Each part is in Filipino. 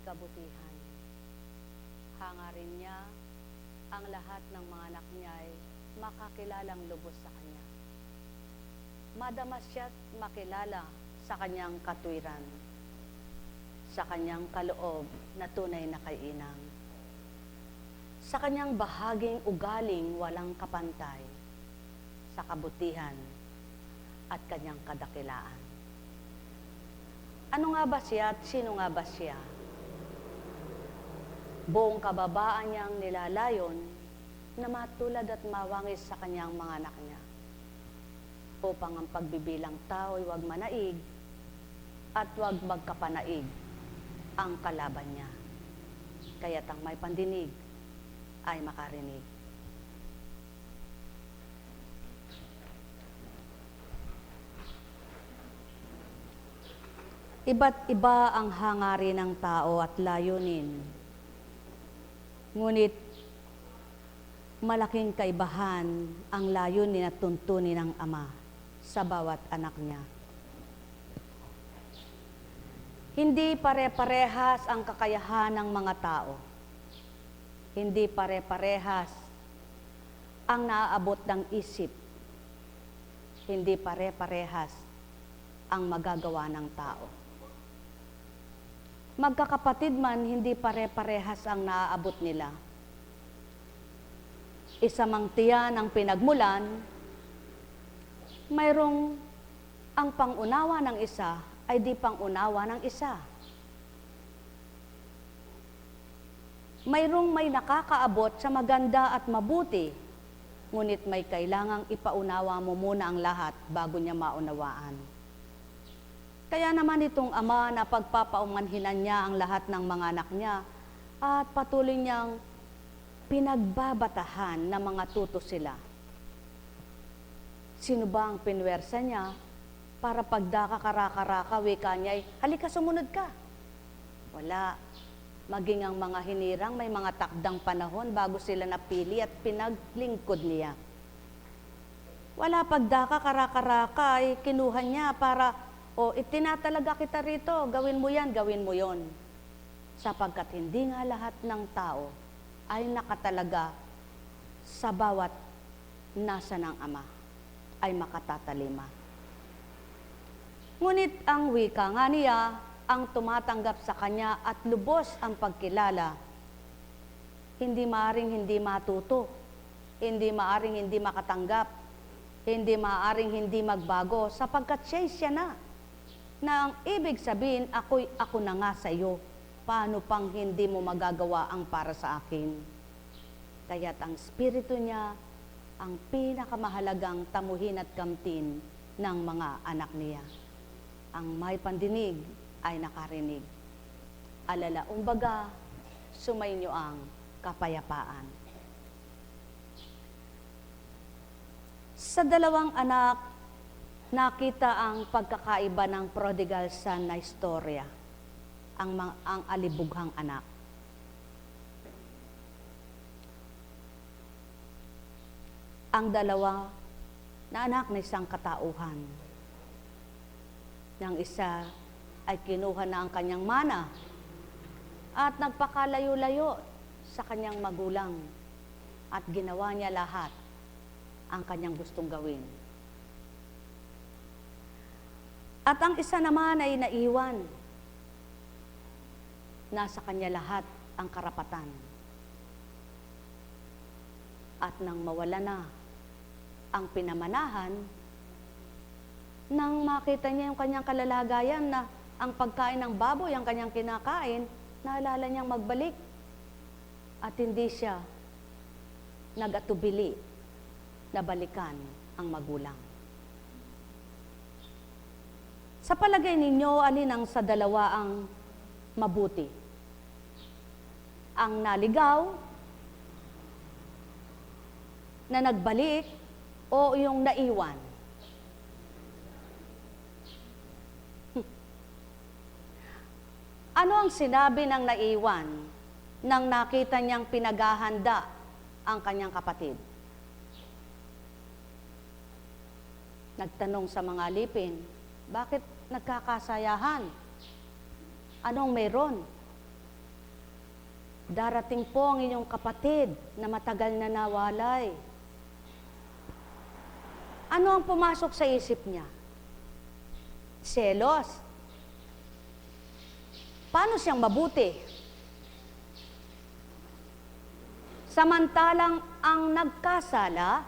kabutihan. Hangarin niya ang lahat ng mga anak niya ay makakilalang lubos sa Kanya. Madamas siya't makilala sa Kanyang katwiran, sa Kanyang kaloob na tunay na kay-inang, sa Kanyang bahaging ugaling walang kapantay, sa kabutihan at Kanyang kadakilaan. Ano nga ba siya at sino nga ba siya? Buong kababaan niyang nilalayon na matulad at mawangis sa Kanyang mga anak niya, upang ang pagbibilang tao ay huwag manaig at huwag magkapanaig ang kalaban niya. Kaya't ang may pandinig ay makarinig. Iba't iba ang hangarin ng tao at layunin. Ngunit malaking kaibahan ang layunin at tuntunin ng Ama sa bawat anak niya. Hindi pare-parehas ang kakayahan ng mga tao. Hindi pare-parehas ang naaabot ng isip. Hindi pare-parehas ang magagawa ng tao. Magkakapatid man, hindi pare-parehas ang naaabot nila. Isa mang tiyan ang pinagmulan, mayroong ang pangunawa ng isa ay di pangunawa ng isa. Mayroong may nakakaabot sa maganda at mabuti, ngunit may kailangang ipaunawa mo muna ang lahat bago niya maunawaan. Kaya naman itong Ama na pagpapaumanhinan niya ang lahat ng mga anak niya at patuloy niyang pinagbabatahan na mga tuto sila. Sino ba ang pinwersa niya para pagdaka karaka-raka, wika niya ay, halika sumunod ka? Wala. Maging ang mga hinirang may mga takdang panahon bago sila napili at pinaglingkod niya. Wala pagdaka karaka-raka ay kinuha niya para itinatalaga kita rito, gawin mo yan, gawin mo yon. Sapagkat hindi nga lahat ng tao ay nakatalaga sa bawat nasa ng Ama ay makatatalima. Ngunit ang wika nga niya, ang tumatanggap sa Kanya at lubos ang pagkilala, hindi maaring hindi matuto, hindi maaring hindi makatanggap, hindi maaring hindi magbago, sapagkat siya na. Na ang ibig sabihin, ako na nga sa iyo. Paano pang hindi mo magagawa ang para sa akin? Kaya't ang Espiritu niya, ang pinakamahalagang tamuhin at kamtin ng mga anak niya. Ang may pandinig ay nakarinig. Alalaong baga, sumainyo ang kapayapaan. Sa dalawang anak, nakita ang pagkakaiba ng prodigal son na istorya, ang alibughang anak. Ang dalawa na anak na isang katauhan. Yang isa ay kinuha na ang kanyang mana at nagpakalayo-layo sa kanyang magulang at ginawa niya lahat ang kanyang gustong gawin. At ang isa naman ay naiwan. Nasa kanya lahat ang karapatan. At nang mawala na ang pinamanahan, nang makita niya yung kanyang kalalagayan na ang pagkain ng baboy, ang kanyang kinakain, naalala niyang magbalik. At hindi siya nag-atubili na balikan ang magulang. Sa palagay ninyo, alin ang sa dalawa ang mabuti? Ang naligaw, na nagbalik, o yung naiwan? Ano ang sinabi ng naiwan nang nakita niyang pinaghahanda ang kanyang kapatid? Nagtanong sa mga alipin, bakit nagkakasayahan? Anong meron? Darating po ang inyong kapatid na matagal na nawalay. Ano ang pumasok sa isip niya? Selos. Paano siyang mabuti? Samantalang ang nagkasala,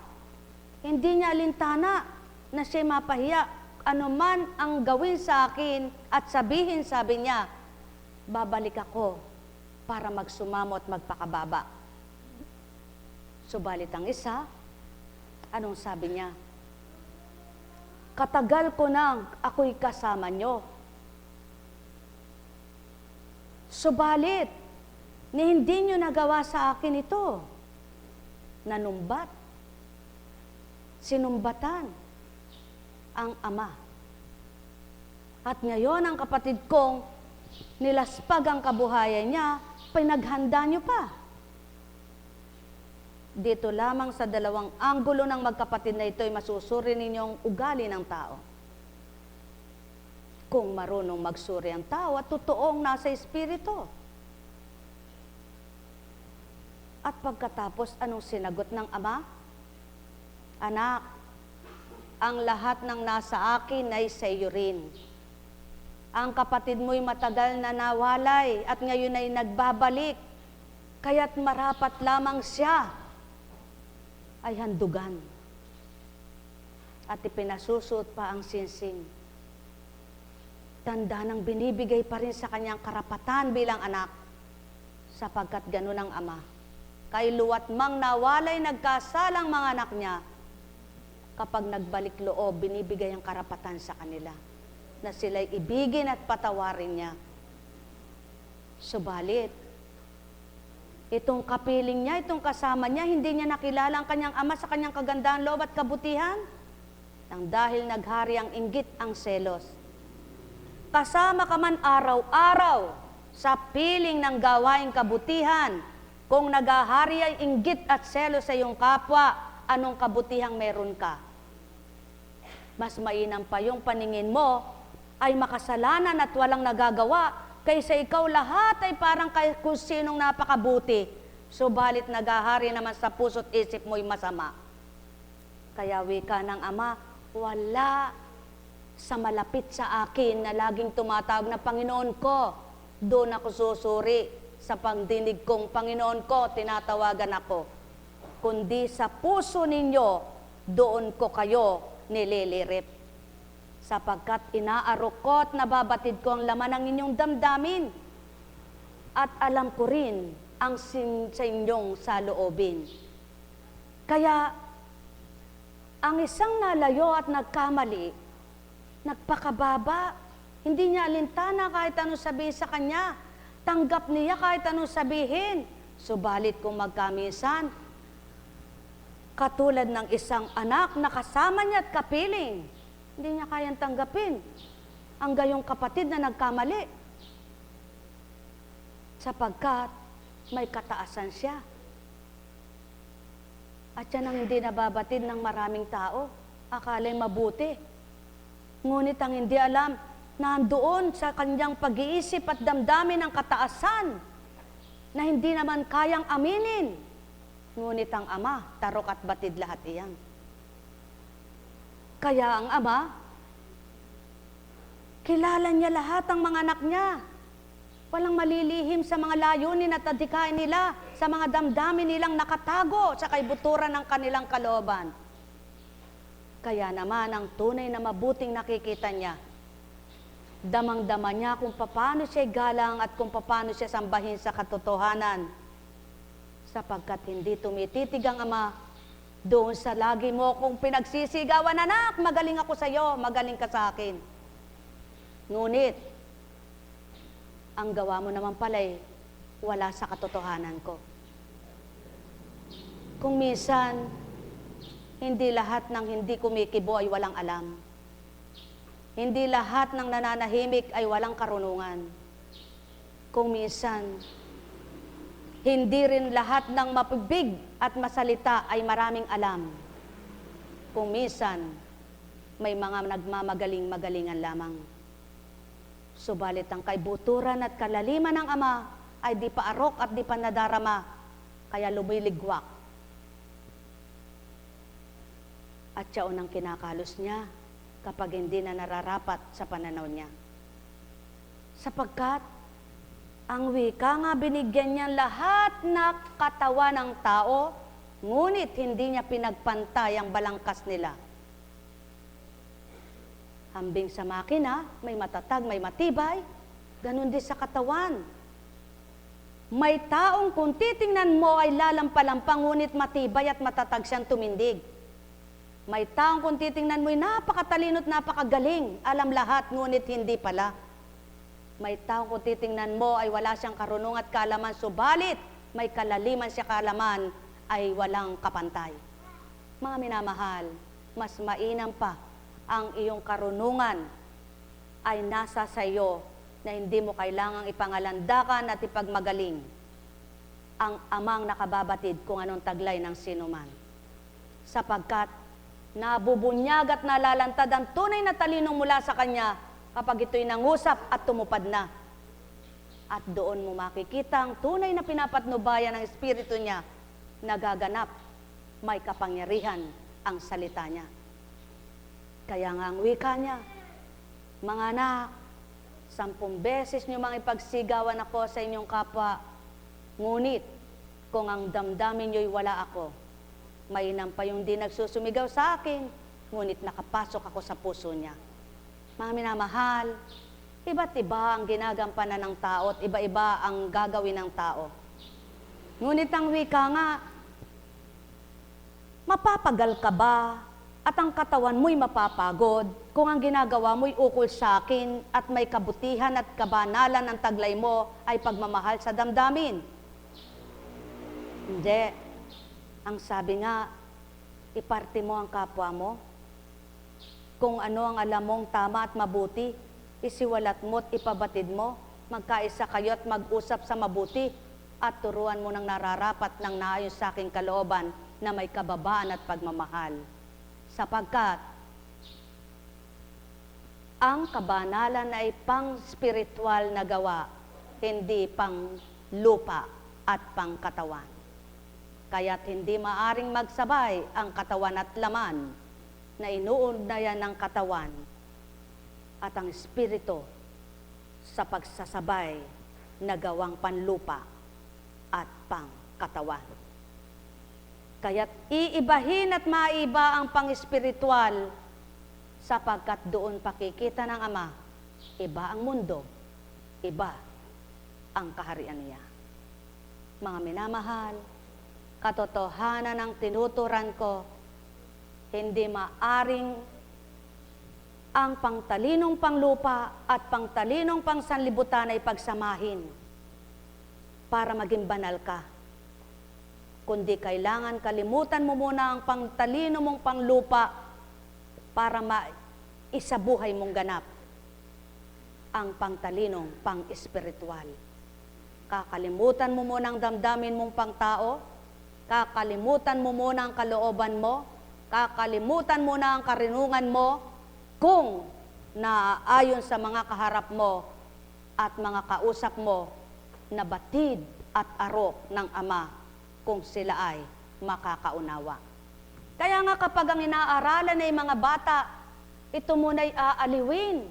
hindi niya alintana na siya mapahiya. Ano man ang gawin sa akin at sabihin, sabi niya, babalik ako para magsumamo at magpakababa. Subalit ang isa, anong sabi niya? Katagal ko nang ako'y kasama nyo. Subalit, ni hindi nyo nagawa sa akin ito. Nanumbat. Sinumbatan ang ama. At ngayon ang kapatid kong nilaspag ang kabuhayan niya, pinaghanda nyo pa. Dito lamang sa dalawang anggulo ng magkapatid na ito ay masusuri ninyong ugali ng tao. Kung marunong magsuri ang tao at totoong nasa espiritu. At pagkatapos, anong sinagot ng ama? Anak, ang lahat ng nasa akin ay sa iyo rin. Ang kapatid mo'y matagal na nawalay at ngayon ay nagbabalik. Kaya't marapat lamang siya ay handugan. At ipinasusuot pa ang sinsing. Tanda ng binibigay pa rin sa kanyang karapatan bilang anak. Sapagkat ganun ang ama. Kay luwat mang nawalay nagkasalang mga anak niya, kapag nagbalik loob, binibigay ang karapatan sa kanila na sila'y ibigin at patawarin niya. Subalit, itong kapiling niya, itong kasama niya, hindi niya nakilala ang kanyang ama sa kanyang kagandahan loob at kabutihan. Nang dahil naghari ang inggit, ang selos. Kasama ka man araw-araw sa piling ng gawaing kabutihan, kung naghahari ay inggit at selos sa iyong kapwa, anong kabutihang meron ka? Mas mainam pa yung paningin mo ay makasalanan at walang nagagawa, kaysa ikaw lahat ay parang kung sinong napakabuti, subalit naghahari naman sa puso't isip mo'y masama. Kaya wika ng ama, wala sa malapit sa akin na laging tumatawag na Panginoon ko, doon ako susuri. Sa pagdinig kong Panginoon ko, tinatawagan ako. Kundi sa puso ninyo, doon ko kayo nililirip. Sapagkat inaarok ko at nababatid ko ang laman ng inyong damdamin. At alam ko rin ang sa inyong saloobin. Kaya, ang isang nalayo at nagkamali, nagpakababa, hindi niya alintana kahit anong sabihin sa kanya. Tanggap niya kahit anong sabihin. Subalit kung magkamisan, katulad ng isang anak na kasama niya at kapiling, hindi niya kayang tanggapin ang gayong kapatid na nagkamali. Sapagkat may kataasan siya. At yan ang hindi nababatid ng maraming tao. Akala'y mabuti. Ngunit ang hindi alam, nandoon sa kanyang pag-iisip at damdamin ng kataasan na hindi naman kayang aminin. Ngunit ang ama, tarok at batid lahat iyan. Kaya ang ama, kilala niya lahat ang mga anak niya. Walang malilihim sa mga layunin at adhikain nila, sa mga damdamin nilang nakatago sa kaibuturan ng kanilang kalooban. Kaya naman ang tunay na mabuting nakikita niya, damang-dama niya kung paano siya galang at kung paano siya sambahin sa katotohanan. Sapagkat hindi tumititig ang ama doon sa lagi mo kung pinagsisigawan, anak, magaling ako sa iyo, magaling ka sa akin. Ngunit, ang gawa mo naman pala'y wala sa katotohanan ko. Kung minsan, hindi lahat ng hindi kumikibo ay walang alam. Hindi lahat ng nananahimik ay walang karunungan. Kung minsan, hindi rin lahat ng mapibig at masalita ay maraming alam. Kung minsan, may mga nagmamagaling-magalingan lamang. Subalit ang kaibuturan at kalaliman ng ama ay di pa arok at di pa nadarama, kaya lumiligwak. At siya unang kinakalos niya kapag hindi na nararapat sa pananaw niya. Sapagkat ang wika nga binigyan niya lahat na katawan ng tao, ngunit hindi niya pinagpantay ang balangkas nila. Hambing sa makina, may matatag, may matibay, ganun din sa katawan. May taong kung titingnan mo ay lalampalampang, ngunit matibay at matatag siyang tumindig. May taong kung titingnan mo ay napakatalino at napakagaling, alam lahat, ngunit hindi pala. May taong kung titingnan mo ay wala siyang karunungan at kaalaman, subalit may kalaliman siya kaalaman ay walang kapantay. Mga minamahal, mas mainam pa ang iyong karunungan ay nasa sa iyo na hindi mo kailangang ipangalandakan at ipagmagaling ang amang nakababatid kung anong taglay ng sinuman. Sapagkat nabubunyag at nalalantad ang tunay na talinong mula sa kanya kapag ito'y nangusap at tumupad na. At doon mo makikita ang tunay na pinapatnubayan ng Espiritu niya, nagaganap, may kapangyarihan ang salita niya. Kaya nga ang wika niya, mga anak, 10 beses niyo mga ipagsigawan ako sa inyong kapwa, ngunit kung ang damdamin niyo'y wala ako, mainam pa yung di nagsusumigaw sa akin, ngunit nakapasok ako sa puso niya. Mga minamahal, iba't iba ang ginagampanan ng tao at iba-iba ang gagawin ng tao. Ngunit ang wika nga, mapapagal ka ba at ang katawan mo'y mapapagod kung ang ginagawa mo'y ukol sa akin at may kabutihan at kabanalan ang taglay mo ay pagmamahal sa damdamin? Hindi. Ang sabi nga, iparte mo ang kapwa mo. Kung ano ang alam mong tama at mabuti, isiwalat mo at ipabatid mo, magkaisa kayo at mag-usap sa mabuti, at turuan mo ng nararapat ng naayon sa aking kalooban na may kababaan at pagmamahal. Sapagkat ang kabanalan ay pang-spiritual na gawa, hindi pang lupa at pang katawan. Kaya't hindi maaring magsabay ang katawan at laman na inuugnayan ng katawan at ang espiritu sa pagsasabay na gawang panlupa at pangkatawan. Kaya't iibahin at maiba ang pang-espiritual sapagkat doon pakikita ng Ama, iba ang mundo, iba ang kaharian niya. Mga minamahal, katotohanan ng tinuturan ko, hindi maaring ang pangtalinong panglupa at pangtalinong pangsanlibutan ay pagsamahin para maging banal ka. Kundi kailangan kalimutan mo muna ang pangtalino mong panglupa para maisabuhay mong ganap ang pangtalinong pang-espiritual. Kakalimutan mo muna ang damdamin mong pangtao, kakalimutan mo muna ang kalooban mo, kakalimutan mo na ang karunungan mo kung naaayon sa mga kaharap mo at mga kausap mo na batid at arok ng Ama kung sila ay makakaunawa. Kaya nga kapag ang inaaralan ay mga bata, ito muna'y aaliwin.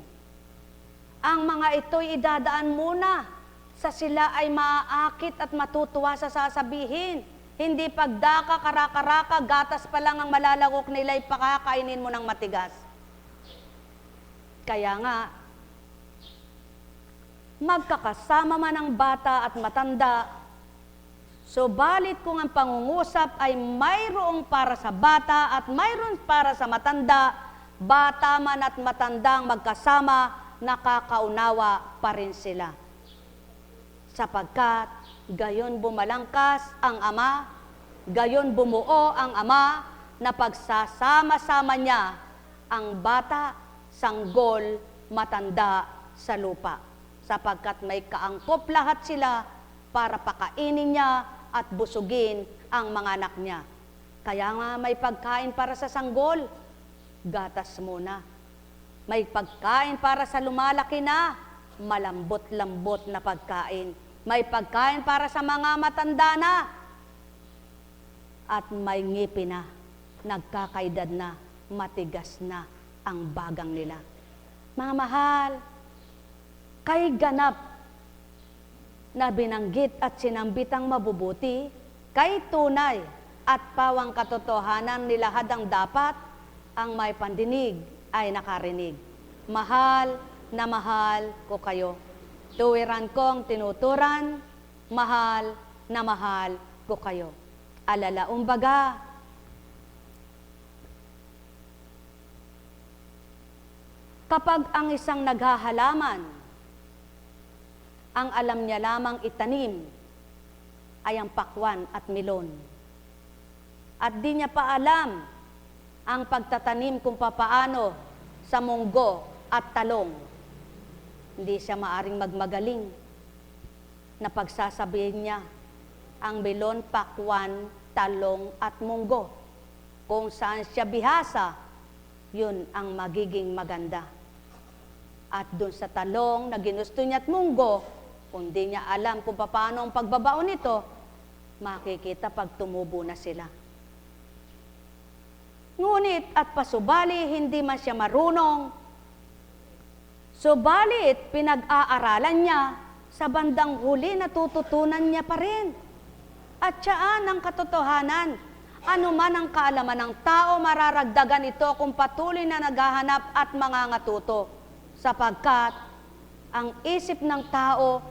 Ang mga ito'y idadaan muna sa sila ay maaakit at matutuwa sa sasabihin. Hindi pagdaka, karaka-raka, gatas pa lang ang malalagok nila, ipakakainin mo ng matigas. Kaya nga, magkakasama man ang bata at matanda, subalit kung ang pangungusap ay mayroong para sa bata at mayroon para sa matanda, bata man at matandang magkasama, nakakaunawa pa rin sila. Sapagkat gayon bumalangkas ang Ama, gayon bumuo ang Ama na pagsasama-sama niya ang bata, sanggol, matanda sa lupa. Sapagkat may kaangkop lahat sila para pakainin niya at busugin ang mga anak niya. Kaya nga may pagkain para sa sanggol, gatas muna. May pagkain para sa lumalaki na, malambot-lambot na pagkain. may pagkain para sa mga matanda na, at may ngipin na, nagkakaedad na, matigas na ang bagang nila. Mga mahal, kay ganap na binanggit at sinambitang mabubuti, kay tunay at pawang katotohanan nilahad ang dapat, ang may pandinig ay nakarinig. Mahal na mahal ko kayo. Tuwiran kong tinuturan, mahal na mahal ko kayo. Alalaong baga, kapag ang isang naghahalaman, ang alam niya lamang itanim ay ang pakwan at milon. At di niya pa alam ang pagtatanim kung papaano sa munggo at talong. Hindi siya maaring magmagaling na pagsasabihin niya ang milon, pakwan, talong at munggo. Kung saan siya bihasa, yun ang magiging maganda. At dun sa talong na ginusto niya at munggo, kung di niya alam kung paano ang pagbabaon nito, makikita pag tumubo na sila. Ngunit at pasubali, hindi man siya marunong, subalit pinag-aaralan niya, sa bandang huli natututunan niya pa rin. At siyaan ang katotohanan, ano man ang kaalaman ng tao, mararagdagan ito kung patuloy na naghahanap at mangangatuto. Sapagkat ang isip ng tao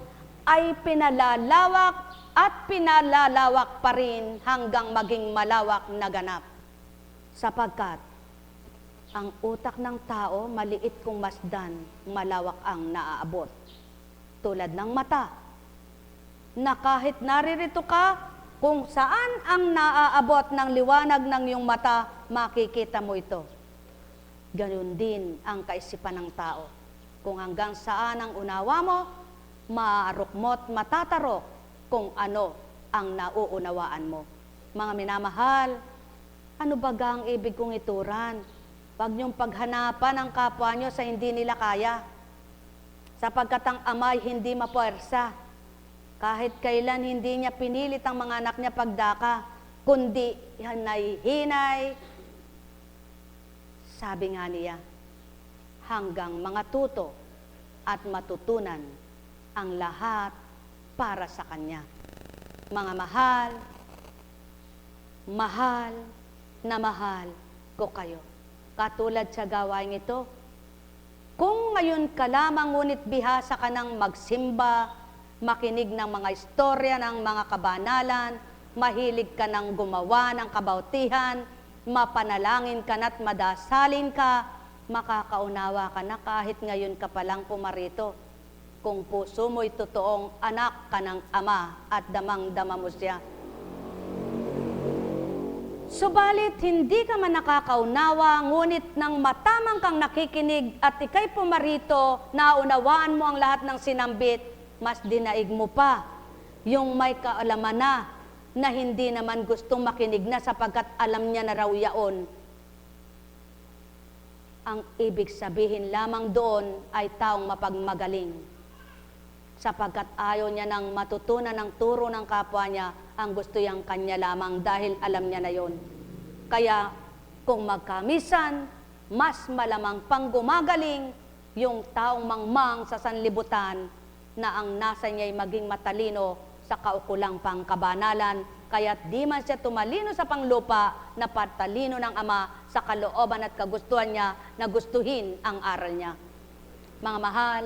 ay pinalalawak at pinalalawak pa rin hanggang maging malawak na ganap. Sapagkat ang utak ng tao maliit kung masdan, malawak ang naaabot. Tulad ng mata, na kahit naririto ka, kung saan ang naaabot ng liwanag ng iyong mata, makikita mo ito. Ganun din ang kaisipan ng tao. Kung hanggang saan ang unawa mo, maaarok mo't matatarok kung ano ang nauunawaan mo. Mga minamahal, ano baga ang ibig kong ituran? Huwag niyong paghanapan ang kapwa niyo sa hindi nila kaya. Sapagkat ang ama'y hindi mapuwersa. Kahit kailan hindi niya pinilit ang mga anak niya pagdaka, kundi hinay-hinay. Sabi nga niya, hanggang mga tuto at matutunan ang lahat para sa Kanya. Mga mahal, mahal na mahal ko kayo. Katulad sa gawain ito, kung ngayon ka lamang ngunit bihasa ka ng magsimba, makinig ng mga istorya ng mga kabanalan, mahilig ka ng gumawa ng kabautihan, mapanalangin ka na't madasalin ka, makakaunawa ka na kahit ngayon ka palang pumarito. Kung puso mo'y totoong anak ka ng Ama at damang-dama mo siya. Subalit, hindi ka man nakakaunawa, ngunit nang matamang kang nakikinig at ikay pumarito, naunawaan mo ang lahat ng sinambit, mas dinaig mo pa yung may kaalaman na hindi naman gustong makinig na sapagkat alam niya na raw yaon. Ang ibig sabihin lamang doon ay taong mapagmagaling. Sapagkat ayaw niya nang matutunan ng turo ng kapwa niya, ang gusto niyang kanya lamang dahil alam niya na yon. Kaya kung magkamisan, mas malamang pang gumagaling yung taong mangmang sa sanlibutan na ang nasa niya'y maging matalino sa kaukulang pangkabanalan, kaya't di man siya tumalino sa panglupa na patalino ng Ama sa kalooban at kagustuhan niya na gustuhin ang aral niya. Mga mahal,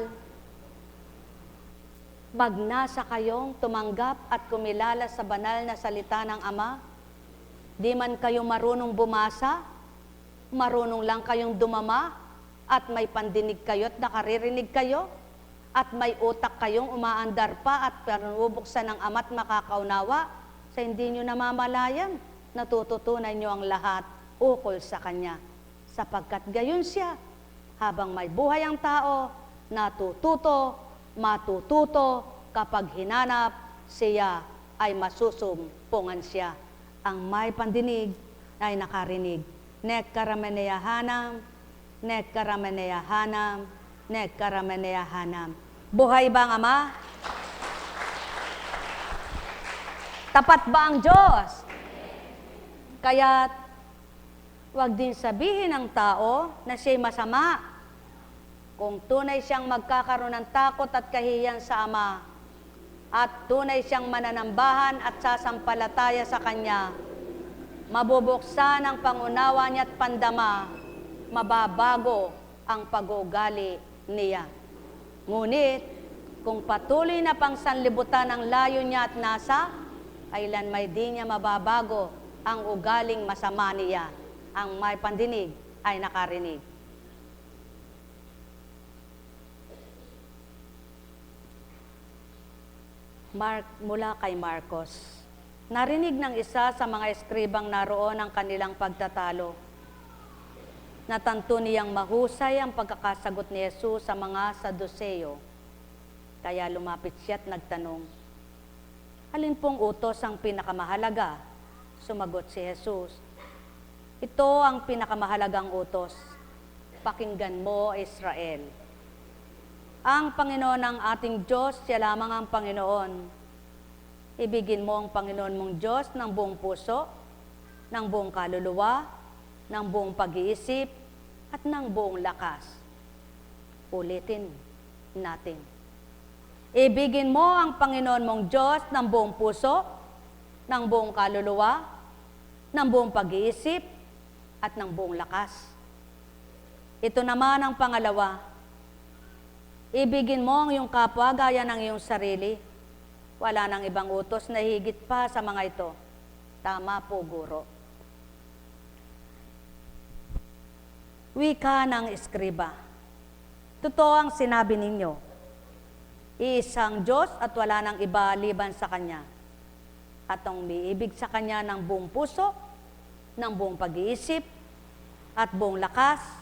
magnasa kayong tumanggap at kumilala sa banal na salita ng Ama. Di man kayo marunong bumasa, marunong lang kayong dumama, at may pandinig kayo at nakaririnig kayo, at may utak kayong umaandar pa at panubuksan ng Ama at makakaunawa, sa hindi nyo namamalayan, natututunan nyo ang lahat ukol sa Kanya. Sapagkat gayon siya, habang may buhay ang tao, natututo, matututo, kapag hinanap, siya ay masusumpungan siya. Ang may pandinig ay nakarinig. Nek karameneyahanam, nek karameneyahanam, nek karameneyahanam. Buhay ba ang Ama? Tapat ba ang Diyos? Kaya, wag din sabihin ng tao na siya'y masama. Kung tunay siyang magkakaroon ng takot at kahihiyan sa Ama, at tunay siyang mananambahan at sasampalataya sa Kanya, mabubuksan ang pangunawa niya at pandama, mababago ang pag-uugali niya. Ngunit, kung patuloy na pang sanlibutan ang layo niya at nasa, kailanman di niya mababago ang ugaling masama niya. Ang may pandinig ay nakarinig. Mula kay Marcos. Narinig ng isa sa mga eskribang naroon ang kanilang pagtatalo. Natanto niyang mahusay ang pagkakasagot ni Jesus sa mga Saduceo. Kaya lumapit siya at nagtanong, alin pong utos ang pinakamahalaga? Sumagot si Jesus, ito ang pinakamahalagang utos. Pakinggan mo, Israel. Ang Panginoon ng ating Diyos, siya lamang ang Panginoon. Ibigin mo ang Panginoon mong Diyos ng buong puso, ng buong kaluluwa, ng buong pag-iisip, at ng buong lakas. Ulitin natin. Ibigin mo ang Panginoon mong Diyos ng buong puso, ng buong kaluluwa, ng buong pag-iisip, at ng buong lakas. Ito naman ang pangalawa. Ibigin mo ang iyong kapwa gaya ng iyong sarili. Wala nang ibang utos na higit pa sa mga ito. Tama po, Guro. Wika ng eskriba. Totoo ang sinabi ninyo. Iisang Diyos at wala nang iba liban sa Kanya. At ang umiibig sa Kanya ng buong puso, ng buong pag-iisip, at buong lakas,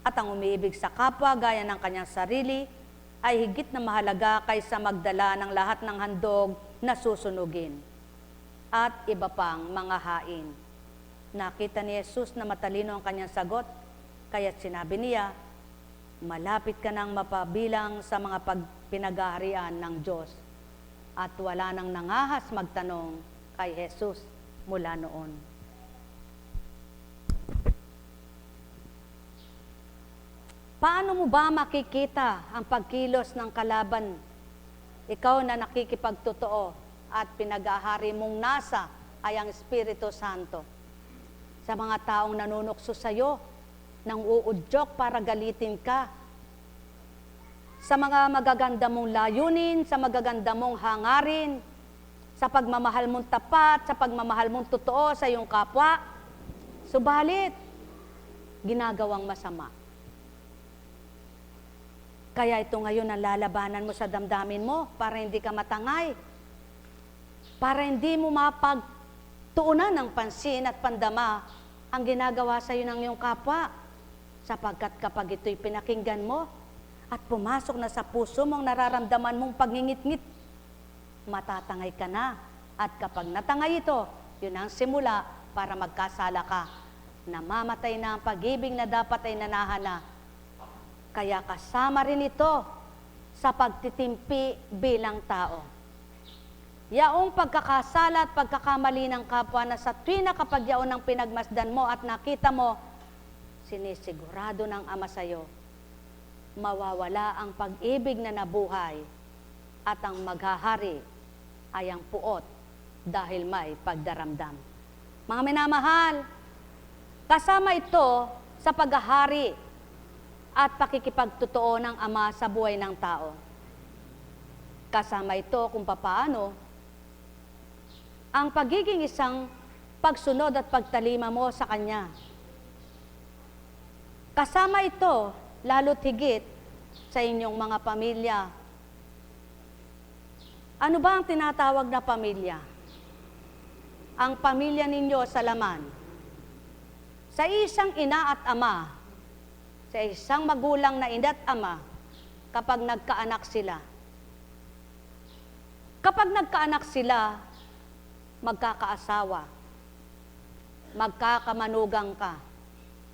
at ang umiibig sa kapwa gaya ng kanyang sarili, ay higit na mahalaga kaysa magdala ng lahat ng handog na susunugin. At iba pang mga hain. Nakita ni Jesus na matalino ang kanyang sagot, kaya't sinabi niya, malapit ka nang mapabilang sa mga pinag-aarian ng Diyos. At wala nang nangahas magtanong kay Jesus mula noon. Paano mo ba makikita ang pagkilos ng kalaban? Ikaw na nakikipagtotoo at pinag-ahari mong nasa ay ang Espiritu Santo. Sa mga taong nanunukso sa iyo, nang uudyok para galitin ka. Sa mga magaganda mong layunin, sa magaganda mong hangarin, sa pagmamahal mong tapat, sa pagmamahal mong totoo sa iyong kapwa. Subalit, ginagawang masama. Kaya ito ngayon ang lalabanan mo sa damdamin mo para hindi ka matangay. Para hindi mo mapagtuunan ng pansin at pandama ang ginagawa sa iyo ng iyong kapwa. Sapagkat kapag ito'y pinakinggan mo at pumasok na sa puso mong nararamdaman mong pagngingit-ngit, matatangay ka na. At kapag natangay ito, yun ang simula para magkasala ka. Namamatay na ang pag-ibig na dapat ay nanahana. Kaya kasama rin ito sa pagtitimpi bilang tao. Yaong pagkakasala at pagkakamali ng kapwa na sa tuwing na kapag yaon ang pinagmasdan mo at nakita mo, sinisigurado ng Ama sa'yo, mawawala ang pag-ibig na nabuhay at ang maghahari ay ang puot dahil may pagdaramdam. Mga minamahal, kasama ito sa paghahari at pakikipagtotoo ng Ama sa buhay ng tao. Kasama ito kung papaano ang pagiging isang pagsunod at pagtalima mo sa Kanya. Kasama ito, lalo't higit, sa inyong mga pamilya. Ano ba ang tinatawag na pamilya? Ang pamilya ninyo sa laman. Sa isang ina at ama, sa isang magulang na ina at ama, kapag nagkaanak sila. Kapag nagkaanak sila, magkakaasawa, magkakamanugang ka.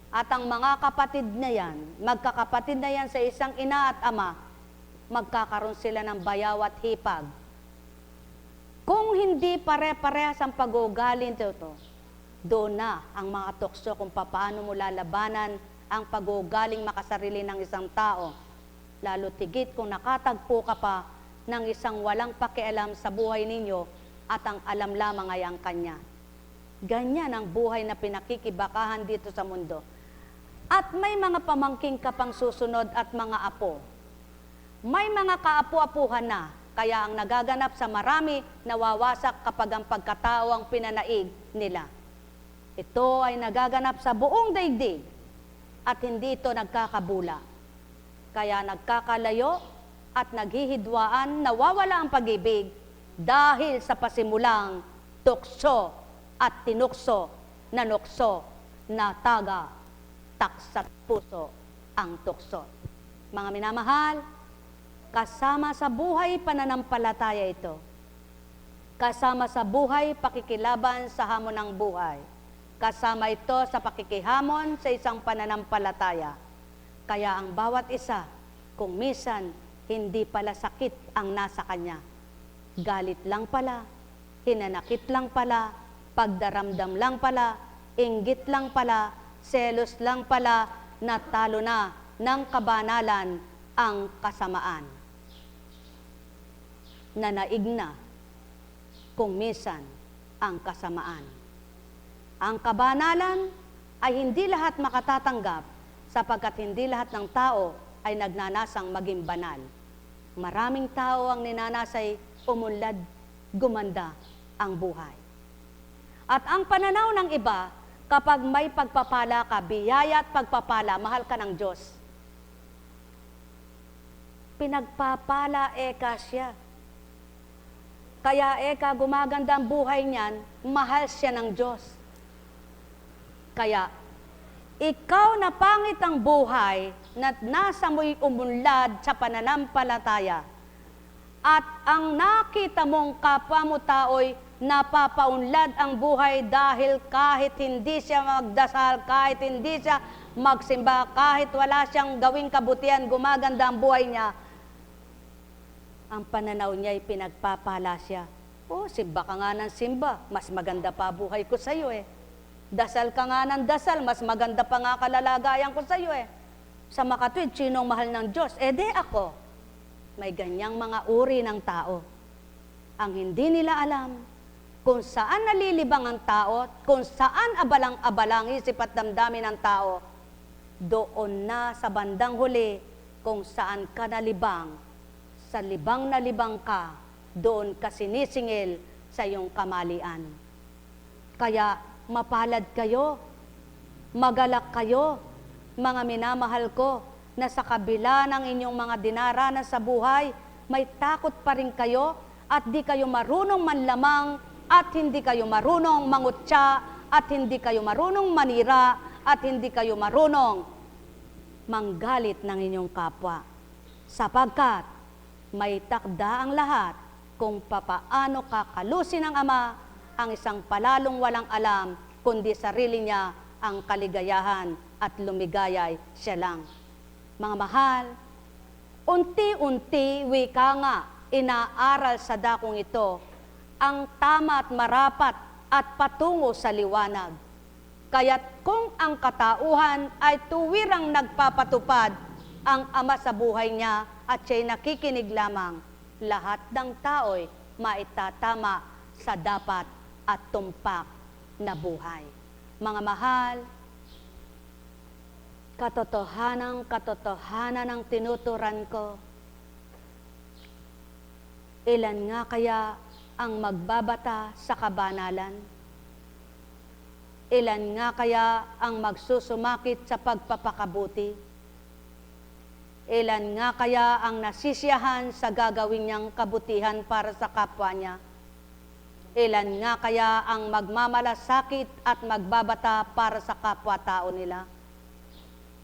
At ang mga kapatid na yan, magkakapatid na yan sa isang ina at ama, magkakaroon sila ng bayaw at hipag. Kung Kung hindi pare-parehas ang pag-uugali nito, doon na ang mga tukso kung paano mo lalabanan ang pag-uugaling makasarili ng isang tao. Lalo tigit kung nakatagpo ka pa ng isang walang pakialam sa buhay ninyo at ang alam lamang ay ang kanya. Ganyan ang buhay na pinakikibakahan dito sa mundo. At may mga pamangking ka pang susunod at mga apo. May mga kaapu-apuhan na, kaya ang nagaganap sa marami nawawasak kapag ang pagkatao ang pinanaig nila. Ito ay nagaganap sa buong daigdig at hindi ito nagkakabula. Kaya nagkakalayo at naghihidwaan, nawawala ang pag-ibig dahil sa pasimulang tukso at tinukso na nukso na taga, taksat puso ang tukso. Mga minamahal, kasama sa buhay pananampalataya ito. Kasama sa buhay pakikilaban sa hamon ng buhay. Kasama ito sa pakikihamon sa isang pananampalataya. Kaya ang bawat isa, kung minsan hindi pala sakit ang nasa kanya. Galit lang pala, hinanakit lang pala, pagdaramdam lang pala, inggit lang pala, selos lang pala, natalo na ng kabanalan ang kasamaan. Nanaig na kung minsan ang kasamaan. Ang kabanalan ay hindi lahat makatatanggap sapagkat hindi lahat ng tao ay nagnanasang maging banal. Maraming tao ang ninanasay umunlad, gumanda ang buhay. At ang pananaw ng iba, kapag may pagpapala ka, biyaya at pagpapala, mahal ka ng Diyos. Pinagpapala eka siya. Kaya eka gumaganda ang buhay niyan, mahal siya ng Diyos. Kaya, ikaw na pangit ang buhay na nasa mo'y umunlad sa pananampalataya at ang nakita mong kapwa mo tao'y napapaunlad ang buhay dahil kahit hindi siya magdasal, kahit hindi siya magsimba, kahit wala siyang gawing kabutihan, gumaganda ang buhay niya, ang pananaw niya ay pinagpapala siya. Oh, simba ka nga ng simba, mas maganda pa buhay ko sa iyo eh. Dasal ka nga ng dasal, mas maganda pa nga kalalagayan ko sa iyo eh. Sa makatwid, sinong mahal ng Diyos? Eh di ako. May ganyang mga uri ng tao. Ang hindi nila alam kung saan nalilibang ang tao, kung saan abalang-abalang isip at damdamin ng tao, doon na sa bandang huli kung saan ka nalibang, sa libang na libang ka, doon ka sinisingil sa iyong kamalian. Kaya mapalad kayo, magalak kayo, mga minamahal ko, na sa kabila ng inyong mga dinaranas sa buhay, may takot pa rin kayo at di kayo marunong manlamang at hindi kayo marunong mangutya at hindi kayo marunong manira at hindi kayo marunong manggalit ng inyong kapwa. Sapagkat may takda ang lahat kung papaano kakalusin ng Ama ang isang palalong walang alam, kundi sarili niya ang kaligayahan at lumigayay siya lang. Mga mahal, unti-unti, wika nga, inaaral sa dakong ito, ang tama at marapat at patungo sa liwanag. Kaya't kung ang katauhan ay tuwirang nagpapatupad ang Ama sa buhay niya at siya'y nakikinig lamang, lahat ng tao'y maitatama sa dapat at tumpak na buhay. Mga mahal, katotohanan ng tinuturan ko, ilan nga kaya ang magbabata sa kabanalan? Ilan nga kaya ang magsusumakit sa pagpapakabuti? Ilan nga kaya ang nasisiyahan sa gagawin niyang kabutihan para sa kapwa niya? Ilan nga kaya ang magmamalasakit at magbabata para sa kapwa-tao nila?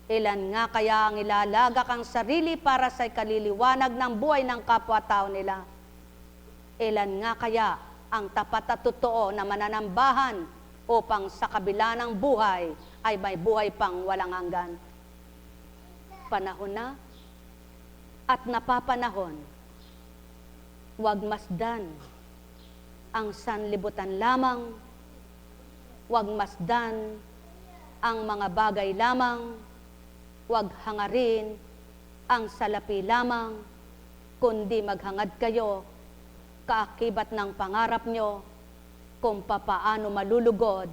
Ilan nga kaya ang ilalagak ang sarili para sa kaliliwanag ng buhay ng kapwa-tao nila? Ilan nga kaya ang tapat at totoo na mananambahan upang sa kabila ng buhay ay may buhay pang walang hanggan? Panahon na at napapanahon, huwag masdan ang sanlibutan lamang, huwag masdan ang mga bagay lamang, huwag hangarin ang salapi lamang, kundi maghangad kayo kaakibat ng pangarap nyo kung papaano malulugod,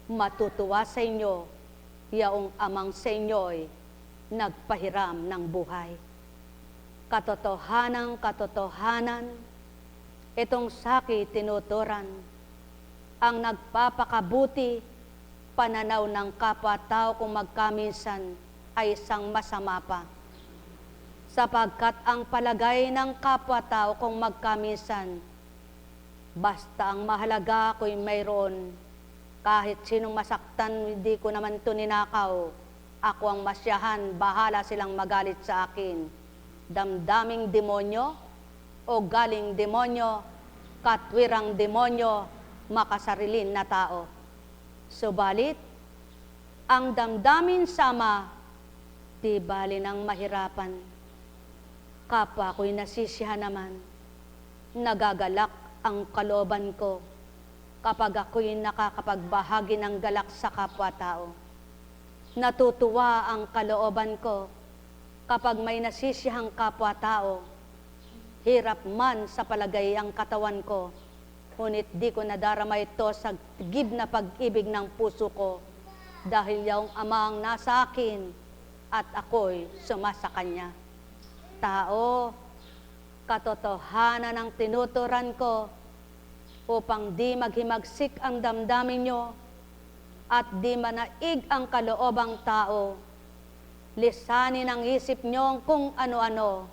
matutuwa sa inyo, yaong amang sa inyo'y nagpahiram ng buhay. Katotohanan, itong saki tinuturan, ang nagpapakabuti, pananaw ng kapwa-tao kung magkaminsan ay isang masama pa. Sapagkat ang palagay ng kapwa-tao kung magkaminsan, basta ang mahalaga ko'y mayroon, kahit sinong masaktan, hindi ko naman ito ninakaw, ako ang masyahan, bahala silang magalit sa akin. Damdaming demonyo o galing demonyo, katwirang demonyo, makasarilin na tao. Subalit, ang damdamin sama, di bali ng mahirapan. Kapwa ko'y nasisiyahan naman, nagagalak ang kalooban ko kapag ako'y nakakapagbahagi ng galak sa kapwa-tao. Natutuwa ang kalooban ko kapag may nasisiyahang kapwa-tao. Hirap man sa palagay ang katawan ko, ngunit di ko nadarama ito sa tigib na pag-ibig ng puso ko dahil yung amang nasa akin at ako'y sumasa kanya. Tao, katotohanan ang tinuturan ko upang di maghimagsik ang damdamin nyo at di manaig ang kaloobang tao. Lisanin ang isip nyo kung ano-ano,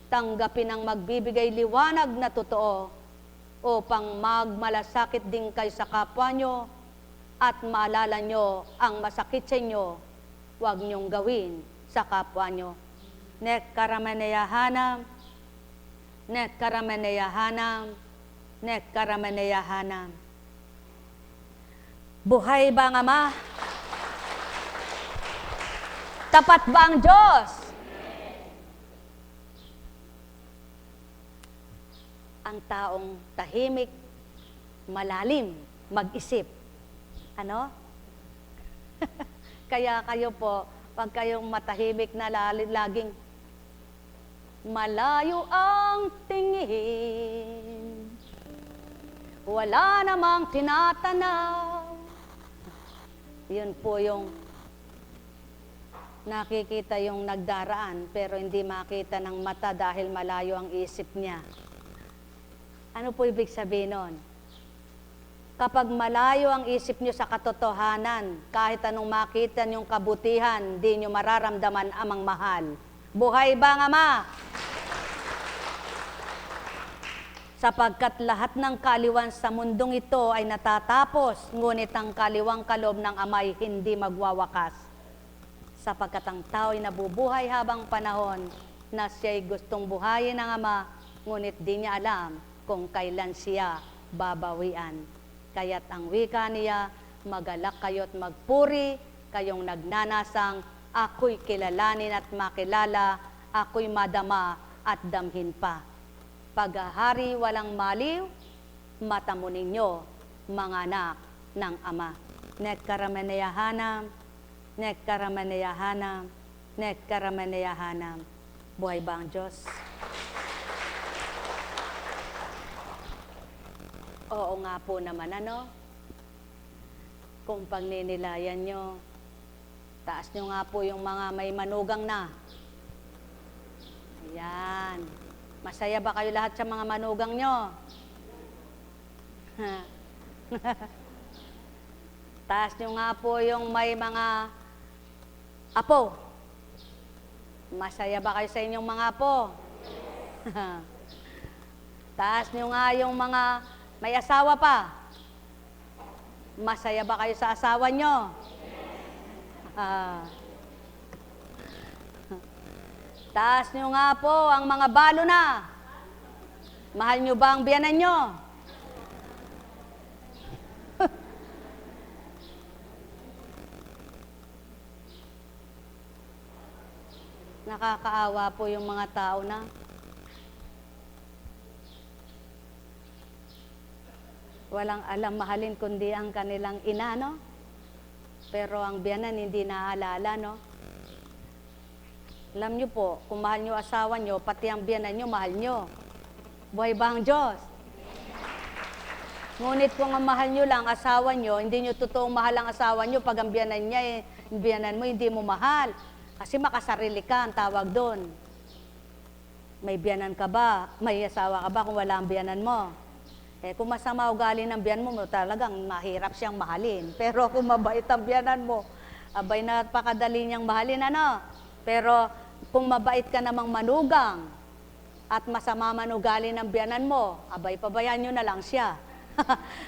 tanggapin ang magbibigay liwanag na totoo upang magmalasakit din kayo sa kapwa nyo at maalala nyo ang masakit sa inyo, huwag nyong gawin sa kapwa nyo. Nekkaramaneyahanam, nekkaramaneyahanam, nekkaramaneyahanam. Buhay ba ang Ama? Tapat ba ang Diyos? Ang taong tahimik, malalim, mag-isip. Ano? Kaya kayo po, pag kayong matahimik na laging malayo ang tingin, wala namang tinatanaw. Yun po yung nakikita yung nagdaraan, pero hindi makita ng mata dahil malayo ang isip niya. Ano po ibig sabihin nun? Kapag malayo ang isip nyo sa katotohanan, kahit anong makita nyong kabutihan, di nyo mararamdaman amang mahal. Buhay ba ang Ama? Sapagkat lahat ng kaliwan sa mundong ito ay natatapos, ngunit ang kaliwang kaloob ng Ama ay hindi magwawakas. Sapagkat ang tao ay nabubuhay habang panahon na siya'y gustong buhayin ng Ama, ngunit di niya alam kung kailan siya babawian. Kaya't ang wika niya, magalak kayo't magpuri, kayong nagnanasang, ako'y kilalanin at makilala, ako'y madama at damhin pa. Paghahari walang maliw, mata mo ninyo, mga anak ng Ama. Nekkaramaneyahanam, nekkaramaneyahanam, nekkaramaneyahanam. Buhay ba ang Diyos? Oo nga po naman, ano? Kung pagninilayan nyo, taas nyo nga po yung mga may manugang na. Ayan. Masaya ba kayo lahat sa mga manugang nyo? Taas nyo nga po yung may mga apo. Masaya ba kayo sa inyong mga apo? Taas nyo nga yung mga may asawa pa. Masaya ba kayo sa asawa nyo? Taas nyo nga po ang mga balo na. Mahal nyo ba ang biyanan nyo? Nakakaawa po yung mga tao na Walang alam mahalin kundi ang kanilang ina, no? Pero ang biyanan hindi naaalala, no? Alam nyo po, kung mahal nyo asawa nyo, pati ang biyanan nyo, mahal nyo. Buhay ba ang Diyos? Ngunit kung ang mahal nyo lang asawa nyo, hindi nyo totoong mahal ang asawa nyo, pag ang biyanan niya, ang biyanan mo, hindi mo mahal. Kasi makasarili ka, ang tawag doon. May biyanan ka ba? May asawa ka ba kung wala ang biyanan mo? Kung masama ugali ng biyan mo, talagang mahirap siyang mahalin. Pero kung mabait ang biyanan mo, abay napakadali niyang mahalin, ano? Pero kung mabait ka namang manugang at masama man ugali ng biyanan mo, abay pabayaan nyo na lang siya.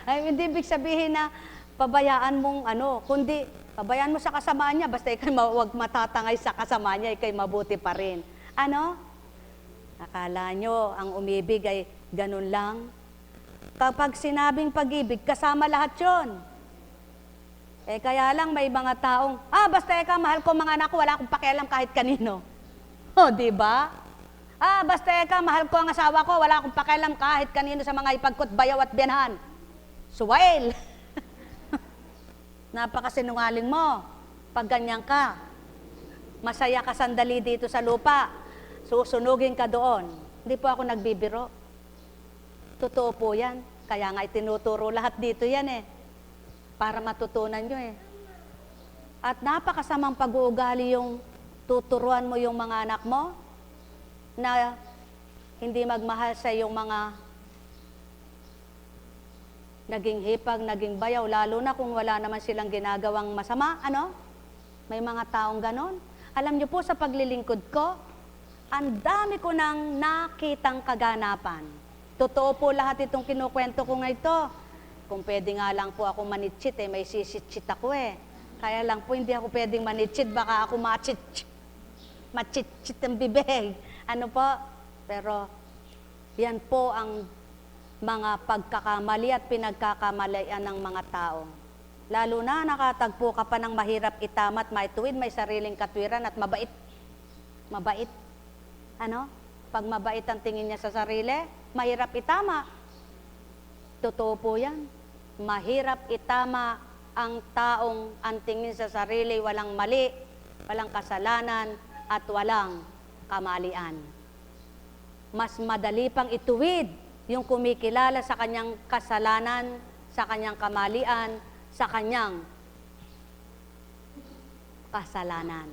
Ay, hindi ibig sabihin na pabayaan mong kundi pabayaan mo sa kasama niya, basta ikay huwag matatangay sa kasama niya, ikay mabuti pa rin. Ano? Akala nyo, ang umibig ay ganun lang? Kapag sinabing pag-ibig, kasama lahat yon. Kaya lang may mga taong, basta ikaw, mahal ko mga anak ko, wala akong pakialam kahit kanino. Di ba? Basta ikaw, mahal ko ang asawa ko, wala akong pakialam kahit kanino sa mga ipagkot, bayaw at biyanhan. Suwail! Napakasinungaling mo. Pag ganyan ka, masaya ka sandali dito sa lupa, susunugin ka doon. Hindi po ako nagbibiro. Totoo po yan. Kaya nga itinuturo lahat dito yan para matutunan nyo At napakasamang pag-uugali yung tuturuan mo yung mga anak mo na hindi magmahal sa yung mga naging hipag, naging bayaw, lalo na kung wala naman silang ginagawang masama, May mga taong ganon. Alam nyo po, sa paglilingkod ko, ang dami ko nang nakitang kaganapan. Totoo po lahat itong kinukwento ko nga ito. Kung pwede nga lang po ako manitsit, may sisitsit ako Kaya lang po, hindi ako pwedeng manitsit, baka ako matsit ang bibig. Po? Pero, yan po ang mga pagkakamali at pinagkakamalian ng mga tao. Lalo na nakatagpo ka pa ng mahirap itama at maituwid, may sariling katwiran at mabait. Mabait. Pag mabait ang tingin niya sa sarili, mahirap itama. Totoo po yan. Mahirap itama ang taong ang tingin sa sarili, walang mali, walang kasalanan, at walang kamalian. Mas madali pang ituwid yung kumikilala sa kanyang kasalanan, sa kanyang kamalian, sa kanyang kasalanan.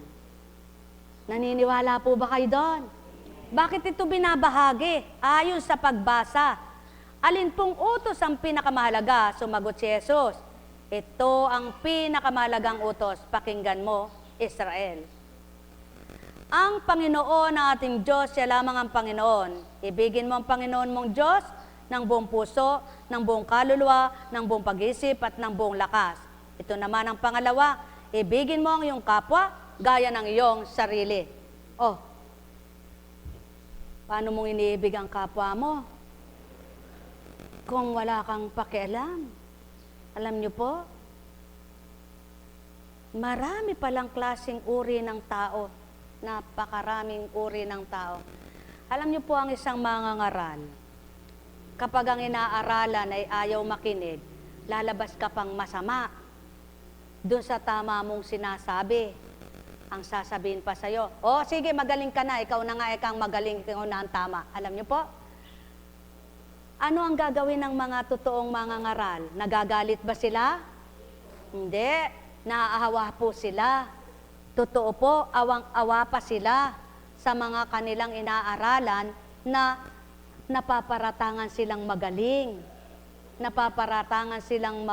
Naniniwala po ba kayo doon? Bakit ito binabahagi? Ayon sa pagbasa, alin pong utos ang pinakamahalaga? Sumagot si Jesus, ito ang pinakamahalagang utos. Pakinggan mo, Israel. Ang Panginoon na ating Diyos, siya lamang ang Panginoon. Ibigin mo ang Panginoon mong Diyos ng buong puso, ng buong kaluluwa, ng buong pag-isip at ng buong lakas. Ito naman ang pangalawa, ibigin mo ang iyong kapwa gaya ng iyong sarili. Paano mong iniibig ang kapwa mo kung wala kang pakialam? Alam niyo po, marami palang klaseng uri ng tao. Napakaraming uri ng tao. Alam niyo po ang isang mangangaral, kapag ang inaaralan ay ayaw makinig, lalabas ka pang masama doon sa tama mong sinasabi. Ang sasabihin pa sa'yo, sige, magaling ka na, ikaw na nga, ikang magaling, ikaw na ang tama. Alam niyo po? Ano ang gagawin ng mga totoong mangangaral? Nagagalit ba sila? Hindi. Naaawa po sila. Totoo po, awang-awa pa sila sa mga kanilang inaaralan na napaparatangan silang magaling. Napaparatangan silang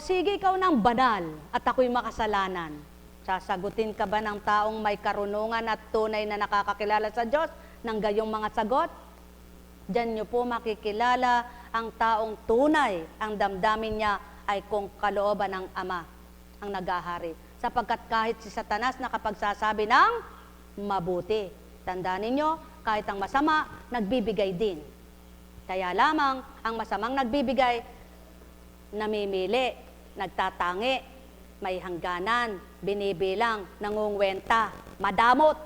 sige, ikaw nang banal at ako'y makasalanan. Sasagutin ka ba ng taong may karunungan at tunay na nakakakilala sa Diyos ng gayong mga sagot? Diyan nyo po makikilala ang taong tunay, ang damdamin niya ay kung kalooban ng Ama ang naghahari. Sapagkat kahit si Satanas nakapagsasabi ng mabuti. Tandaan ninyo, kahit ang masama, nagbibigay din. Kaya lamang, ang masamang nagbibigay, namimili, nagtatangi, may hangganan, binibilang, nangungwenta, madamot.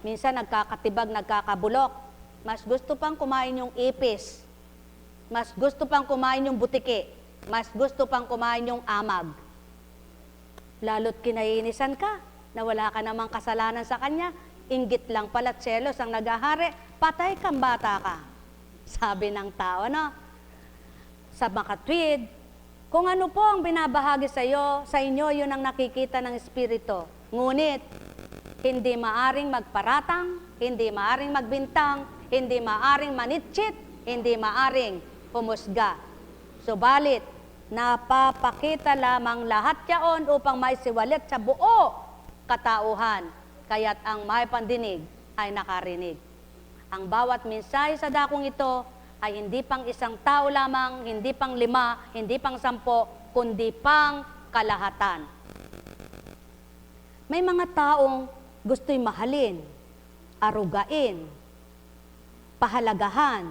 Minsan nagkakatibag, nagkakabulok. Mas gusto pang kumain yung ipis Mas gusto pang kumain yung butiki. Mas gusto pang kumain yung amag. Lalo't kinainisan ka na wala ka namang kasalanan sa kanya. Inggit lang pala't selos ang naghahari. Patay kang bata ka. Sabi ng tao, no? Sa makatwid, kung ano po ang binabahagi sa inyo, yun ang nakikita ng Espiritu. Ngunit, hindi maaring magparatang, hindi maaring magbintang, hindi maaring manitchit, hindi maaring humusga. Subalit, napapakita lamang lahat yaon upang maisiwalit sa buo katauhan, kaya't ang may pandinig ay nakarinig. Ang bawat mensahe sa dakong ito ay hindi pang isang tao lamang, hindi pang 5, hindi pang 10, kundi pang kalahatan. May mga taong gusto'y mahalin, arugain, pahalagahan,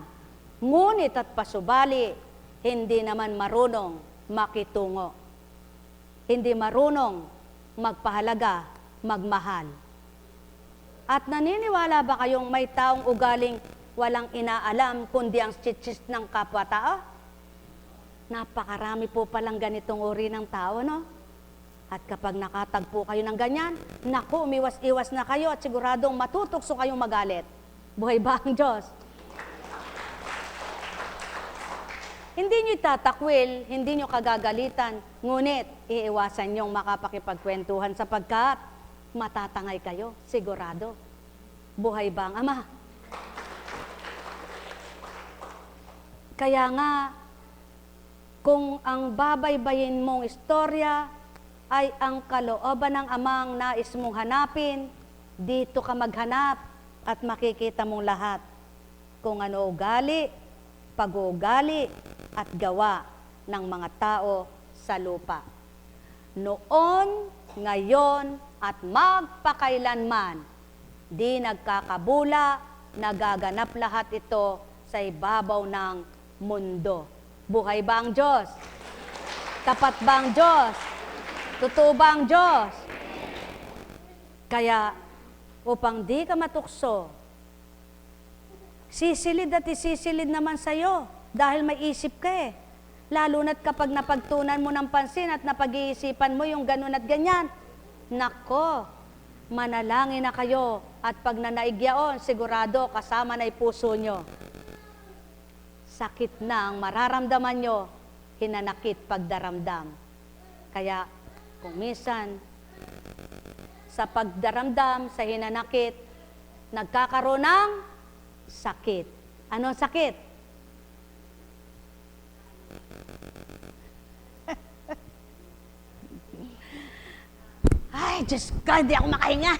ngunit at pasubali, hindi naman marunong makitungo. Hindi marunong magpahalaga, magmahal. At naniniwala ba kayong may taong ugaling walang inaalam kundi ang chitchis ng kapwa-tao? Napakarami po palang ganitong uri ng tao, no? At kapag nakatagpo kayo ng ganyan, naku, umiwas-iwas na kayo at siguradong matutokso kayong magalit. Buhay ba ang Diyos? Hindi nyo itatakwil, hindi nyo kagagalitan, ngunit iiwasan nyong makapakipagkwentuhan sapagkat matatangay kayo, sigurado. Buhay ba ang Ama? Kaya nga, kung ang babaybayin mong istorya ay ang kalooban ng Amang nais mong hanapin, dito ka maghanap at makikita mong lahat kung ano ugali, pag-uugali at gawa ng mga tao sa lupa. Noon, ngayon, at magpakailanman, di nagkakabula, nagaganap lahat ito sa ibabaw ng mundo. Buhay ba ang Diyos? Tapat ba ang Diyos? Totoo ba ang Diyos? Kaya, upang di ka matukso, sisilid at isisilid naman sa'yo dahil may isip ka eh. Lalo na't kapag napagtunan mo ng pansin at napag-iisipan mo yung ganun at ganyan, nako, manalangin na kayo at pag nanaigyaon, sigurado kasama na puso nyo. Sakit na ang mararamdaman nyo, hinanakit pagdaramdam. Kaya kung minsan, sa pagdaramdam, sa hinanakit, nagkakaroon ng sakit. Ano ang sakit? Ay, Diyos ko, hindi ako makahinga.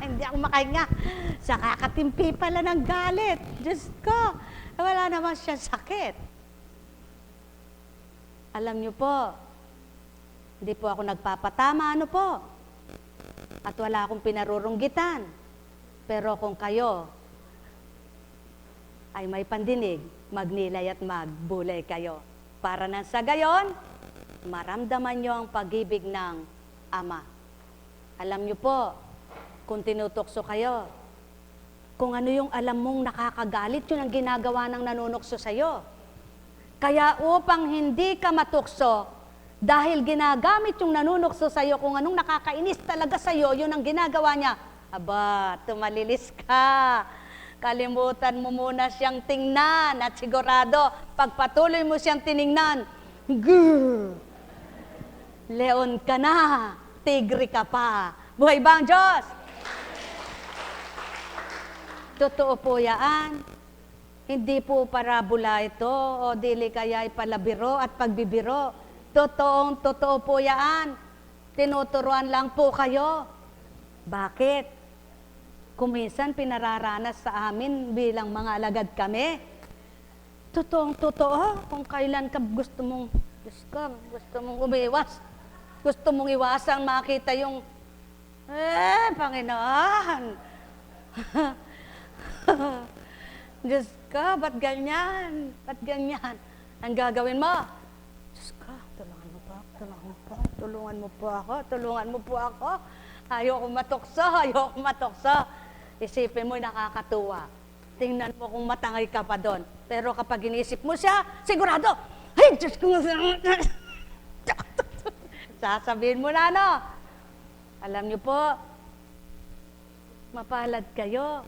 Hindi ako makahinga. Sa kakatimpi pala ng galit. Diyos ko, wala naman siya sakit. Alam niyo po, hindi po ako nagpapatama, ano po? At wala akong pinarurunggitan. Pero kung kayo ay may pandinig, magnilay at magbulay kayo. Para nang sa gayon, maramdaman niyo ang pag-ibig ng Ama. Alam niyo po, kung tinutokso kayo, kung ano yung alam mong nakakagalit, yun ang ginagawa ng nanunokso sa'yo. Kaya upang hindi ka matukso, dahil ginagamit yung nanunokso sa'yo, kung anong nakakainis talaga sa'yo, yun ang ginagawa niya. Aba, tumalilis ka. Kalimutan mo muna siyang tingnan at sigurado, pagpatuloy mo siyang tiningnan, leon ka na, tigre ka pa. Buhay ba ang Diyos? Totoo po yan. Hindi po parabola ito o dili kaya ipalabiro at pagbibiro. Totoo po yan. Tinuturuan lang po kayo. Bakit? Kung minsan pinararanas sa amin bilang mga alagad kami. Totoo. Kung kailan ka gusto mong umiwas. Gusto mong iwasang makita yung, Panginoon. Diyos ko, ba't ganyan? Ba't ganyan? Ang gagawin mo? Diyos ko, tulungan mo po ako. Ayoko matokso. Isipin mo, nakakatuwa. tingnan mo kung matangay ka pa doon. Pero kapag inisip mo siya, sigurado, ay, Diyos ko, sasabihin mo na, no? Alam niyo po, mapalad kayo.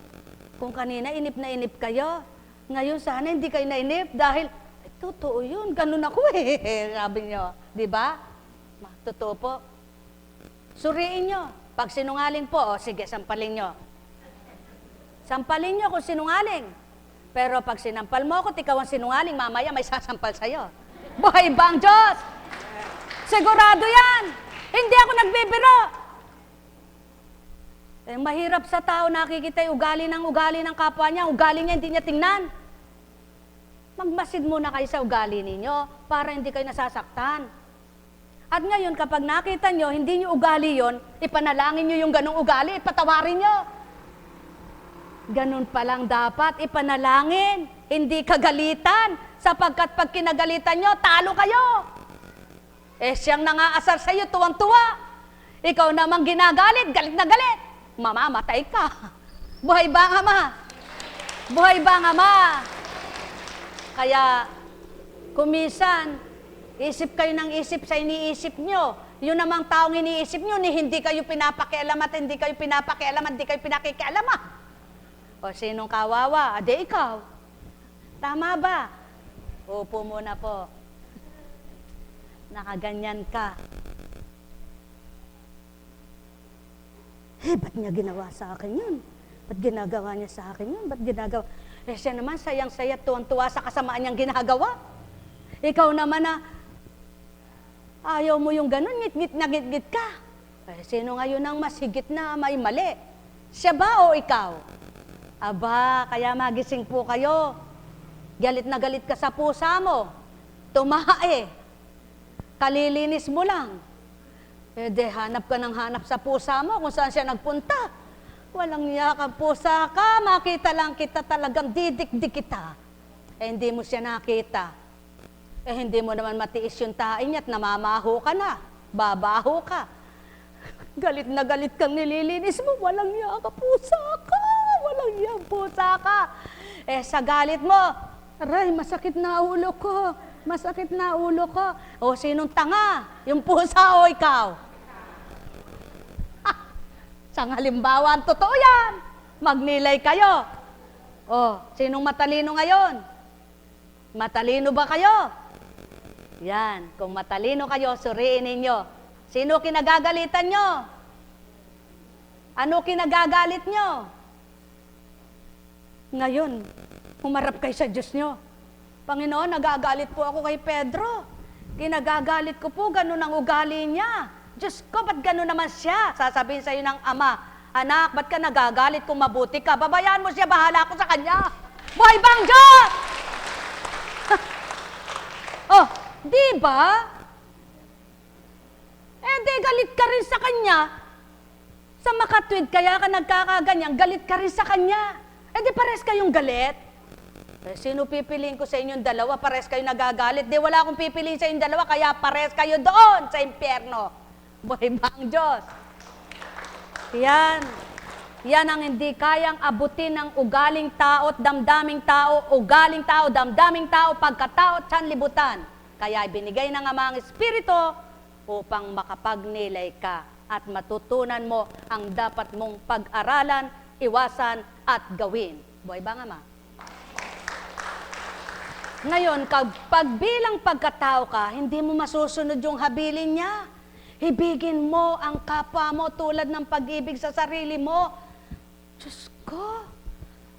Kung kanina inip na inip kayo, ngayon sana hindi kayo nainip dahil, ay, totoo yun, ganun ako eh, sabi niyo. Di ba? Totoo po. Suriin niyo. Pag sinungaling po, sige, sampalin niyo. Sampalin niyo kung sinungaling. Pero pag sinampal mo ako, ikaw ang sinungaling, mamaya may sasampal sa'yo. Buhay ba ang Diyos? Sigurado yan. Hindi ako nagbibiro. Eh, mahirap sa tao nakikita yung ugali ng kapwa niya, ugali niya hindi niya tingnan. Magmasid muna kayo sa ugali ninyo para hindi kayo nasasaktan. At ngayon, kapag nakita nyo, hindi nyo ugali yon, ipanalangin nyo yung ganong ugali, ipatawarin nyo. Ganun pa lang dapat, ipanalangin, hindi kagalitan, sapagkat pag kinagalitan nyo, talo kayo. Eh, siyang nangaasar sa'yo, tuwang-tuwa. Ikaw namang ginagalit, galit na galit. Mamamatay ka. Buhay ba ang Ama? Buhay ba ang Ama? Kaya, kumisan, isip kayo ng isip sa iniisip nyo. Yun namang taong iniisip nyo, ni hindi kayo pinapakialam at hindi kayo pinapakialam, hindi kayo pinakikialama. O sinong kawawa? Ade ikaw. Tama ba? Upo muna po. Nakaganyan ka. Ba't niya ginawa sa akin yun? Ba't ginagawa niya sa akin yun? Ba't ginagawa? Eh siya naman sayang-saya, tuwan-tuwa sa kasamaan niyang ginagawa. Ikaw naman na, ayaw mo yung ganun, ngit-ngit na ngit-ngit ka. Eh, sino ngayon ang mas higit na may mali? Siya ba o ikaw? Aba, kaya magising po kayo. Galit na galit ka sa pusa mo. Tumae. Kalilinis mo lang. Eh, hanap ka ng hanap sa pusa mo kung saan siya nagpunta. Walang yakap pusa ka, makita lang kita talagang didikdik kita. Eh, hindi mo siya nakita. Eh, hindi mo naman matiis yung tain niya at namamaho ka na. Babaho ka. Galit na galit kang nililinis mo. Walang yakap pusa ka. Walang yakap pusa ka. Eh, sa galit mo, aray, masakit na ulo ko. Masakit na ulo ko. O, sinong tanga? Yung pusa o ikaw? Sang halimbawa, totoo yan. Magnilay kayo. O, sinong matalino ngayon? Matalino ba kayo? Yan, kung matalino kayo, suriin ninyo. Sino kinagagalitan nyo? Ano kinagagalit nyo? Ngayon, humarap kayo sa Diyos nyo. Panginoon, nagagalit po ako kay Pedro. Kinagagalit ko po, ganun ang ugali niya. Diyos ko, ba't ganun naman siya? Sasabihin sa'yo ng Ama, anak, ba't ka nagagalit kung mabuti ka? Babayaan mo siya, bahala ko sa kanya. Buhay bang Diyos? Oh, di ba? Eh, di galit ka rin sa kanya. Sa makatwid, kaya ka nagkakaganyan, galit ka rin sa kanya. Eh, di pares kayong galit. Eh, sino pipiliin ko sa inyong dalawa? Pares kayo nagagalit. Di wala akong pipiliin sa inyong dalawa, kaya pares kayo doon sa impyerno. Buhay ba ang Diyos? Yan. Yan ang hindi kayang abutin ng ugaling tao at damdaming tao, ugaling tao, damdaming tao, pagkatao at sanlibutan. Kaya ibinigay ng Ama ang Espiritu upang makapagnilay ka at matutunan mo ang dapat mong pag-aralan, iwasan at gawin. Buhay ba ang Ama? Ngayon, kapag bilang pagkatao ka, hindi mo masusunod yung habilin niya. Ibigin mo ang kapwa mo tulad ng pag-ibig sa sarili mo. Diyos ko,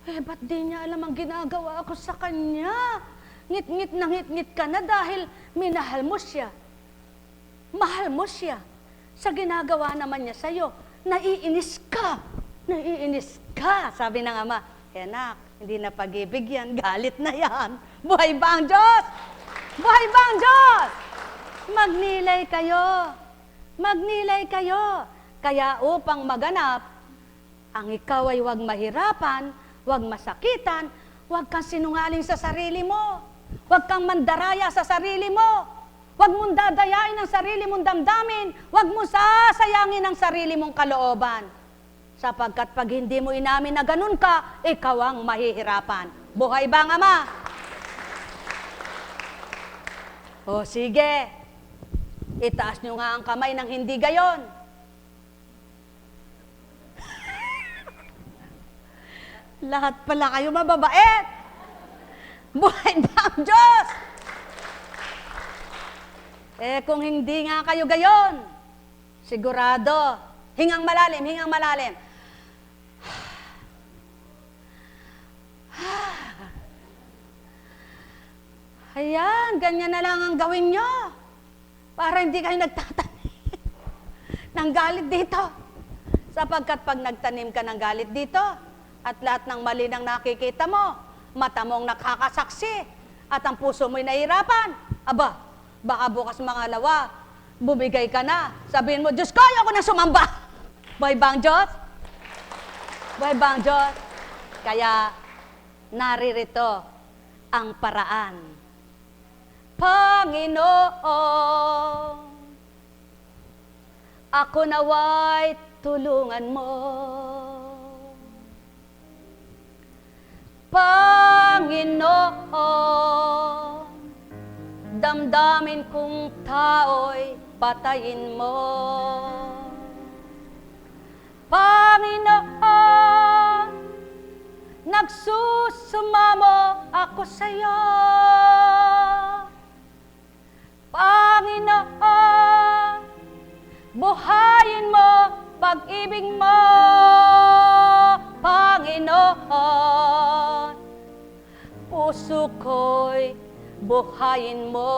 eh ba't di niya alam ang ginagawa ko sa kanya? Ngit-ngit na ngit-ngit ka na dahil minahal mo siya. Mahal mo siya. Sa ginagawa naman niya sa'yo, naiinis ka. Naiinis ka, sabi ng Ama. Anak, hindi na pag-ibig yan, galit na yan. Buhay ba ang Diyos? Buhay ba ang Diyos? Magnilay kayo. Magnilay kayo. Kaya upang maganap, ang ikaw ay huwag mahirapan, huwag masakitan, huwag kang sinungaling sa sarili mo, huwag kang mandaraya sa sarili mo, huwag mong dadayain ang sarili mong damdamin, huwag mo sasayangin ang sarili mong kalooban. Sapagkat pag hindi mo inamin na ganun ka, ikaw ang mahihirapan. Buhay ba ang Ama? O sige, itaas nyo nga ang kamay ng hindi gayon. Lahat pala kayo mababait. Buhay ba ang Diyos? Kung hindi nga kayo gayon, sigurado, hingang malalim, hingang malalim. Ayan, ganyan na lang ang gawin nyo. Para hindi kayo nagtatanim ng galit dito. Sapagkat pag nagtanim ka ng galit dito, at lahat ng mali nang nakikita mo, mata mong nakakasaksi, at ang puso mo'y nahihirapan, aba, baka bukas mga lawa, bumigay ka na. Sabihin mo, Diyos ko, ayoko na sumamba. Buhay ba ang Diyos? Buhay ba ang Diyos? Kaya, naririto ang paraan. Panginoon, ako nawa'y tulungan mo. Panginoon, damdamin kong tao'y patayin mo. Panginoon, nagsusumamo ako sa'yo. Panginoon, buhayin mo pag-ibig mo. Panginoon, puso ko'y buhayin mo.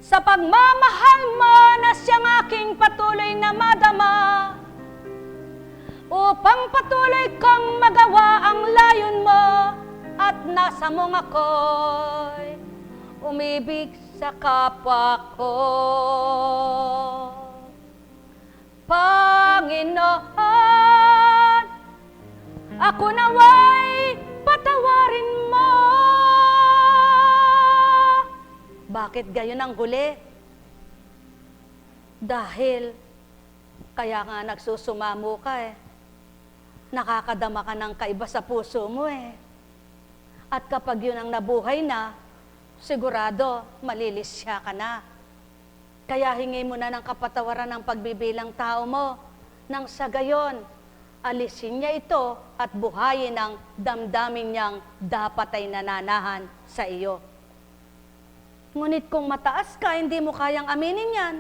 Sa pagmamahal mo na siyang aking patuloy na madama, upang patuloy kong magawa ang layon mo, at nasa mong ako'y umibig sa kapwa ko. Panginoon, ako nawa'y patawarin mo. Bakit gayon ang huli? Dahil, kaya nga nagsusumamo ka nakakadama ka ng kaiba sa puso mo At kapag yun ang nabuhay na, sigurado, malilisya ka na. Kaya hingi mo na ng kapatawaran ng pagbibilang tao mo, nang sa gayon, alisin niya ito at buhayin ang damdamin niyang dapat ay nananahan sa iyo. Ngunit kung mataas ka, hindi mo kayang aminin yan.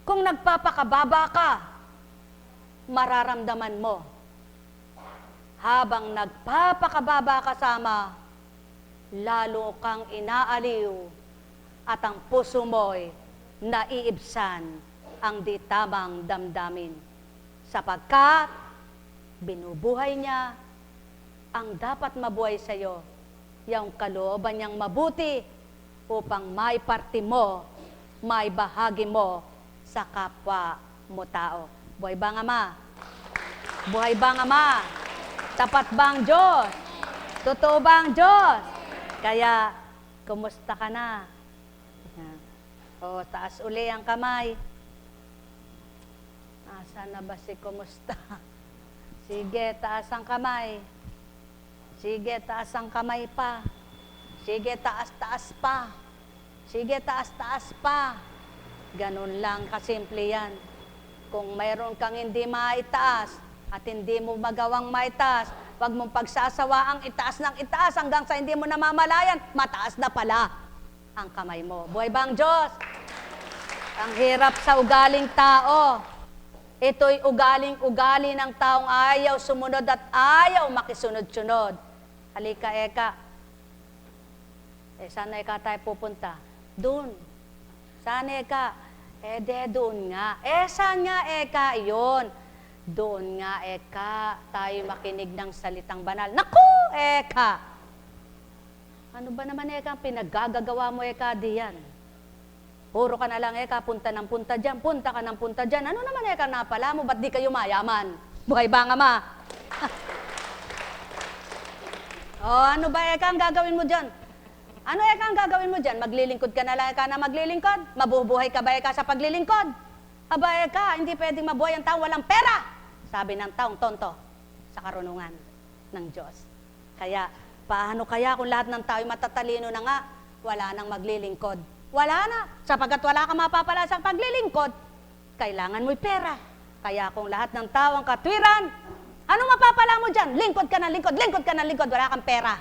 Kung nagpapakababa ka, mararamdaman mo. Habang nagpapakababa kasama, lalo kang inaaliw at ang puso mo'y naiibsan ang di tamang damdamin. Sapagkat binubuhay niya ang dapat mabuhay sa iyo, yung kalooban niyang mabuti upang may parte mo, may bahagi mo sa kapwa mo tao. Buhay ba ang Ama? Buhay ba ang Ama? Tapat ba ang Diyos? Totoo ba ang Diyos? Kaya, kumusta ka na? O, taas uli ang kamay. Nasaan na ba si kumusta? Sige, taas ang kamay. Sige, taas ang kamay pa. Sige, taas-taas pa. Sige, taas-taas pa. Ganun lang kasimple yan. Kung mayroon kang hindi maitaas at hindi mo magawang maitaas, wag mong pagsasawaang itaas ng itaas hanggang sa hindi mo namamalayan, mataas na pala ang kamay mo. Buhay ba ang Diyos? Ang hirap sa ugaling tao. Ito'y ugaling-ugali ng taong ayaw sumunod at ayaw makisunod-sunod. Halika, Eka. Saan Eka tayo pupunta? Doon. Saan Eka? Doon nga. Saan nga Eka? Iyon. Doon nga Eka. Tayo makinig ng salitang banal. Naku, Eka! Ano ba naman Eka? Pinaggagawa mo Eka diyan. Puro ka na lang Eka, punta ng punta dyan. Punta ka ng punta dyan. Ano naman Eka napala mo? Ba't di kayo mayaman? Buhay ba nga ma? Ano ba Eka ang gagawin mo dyan? Ano Eka ang gagawin mo dyan? Maglilingkod ka na lang Eka na maglilingkod? Mabubuhay ka ba Eka sa paglilingkod? Abay ka, hindi pwedeng mabuhay ang taong walang pera. Sabi ng taong tonto sa karunungan ng Diyos. Kaya, paano kaya kung lahat ng tao'y matatalino na nga, wala nang maglilingkod? Wala na. Sapagkat wala kang mapapala sa paglilingkod, kailangan mo'y pera. Kaya kung lahat ng tao ang katwiran, anong mapapala mo dyan? Lingkod ka ng lingkod, lingkod ka ng lingkod, wala kang pera.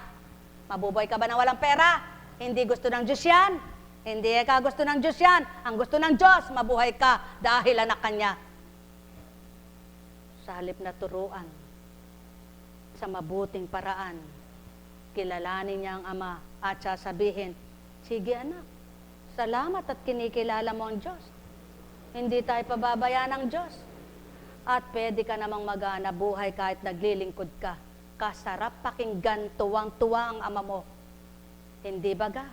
Mabubuhay ka ba na walang pera? Hindi gusto ng Diyos yan. Hindi ka gusto ng Diyos yan. Ang gusto ng Diyos, mabuhay ka dahil anak kanya. Sa halip na turuan, sa mabuting paraan, kilalanin niya ang Ama at sasabihin, sige anak, salamat at kinikilala mo ang Diyos. Hindi tayo pababayaan ng Diyos. At pwede ka namang magana buhay kahit naglilingkod ka. Kasarap pakinggan, tuwang-tuwa ang Ama mo. Hindi baga?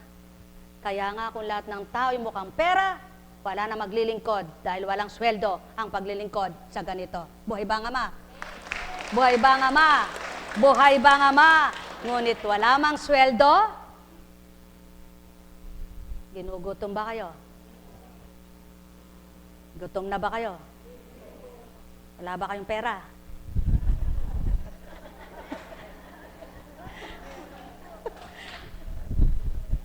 Kaya nga kung lahat ng tao ay mukhang pera, wala na maglilingkod dahil walang sweldo ang paglilingkod sa ganito. Buhay ba ang Ama? Buhay ba ang Ama? Buhay ba ang Ama? Ngunit wala mang sweldo? Ginugutom ba kayo? Gutom na ba kayo? Wala ba kayong pera?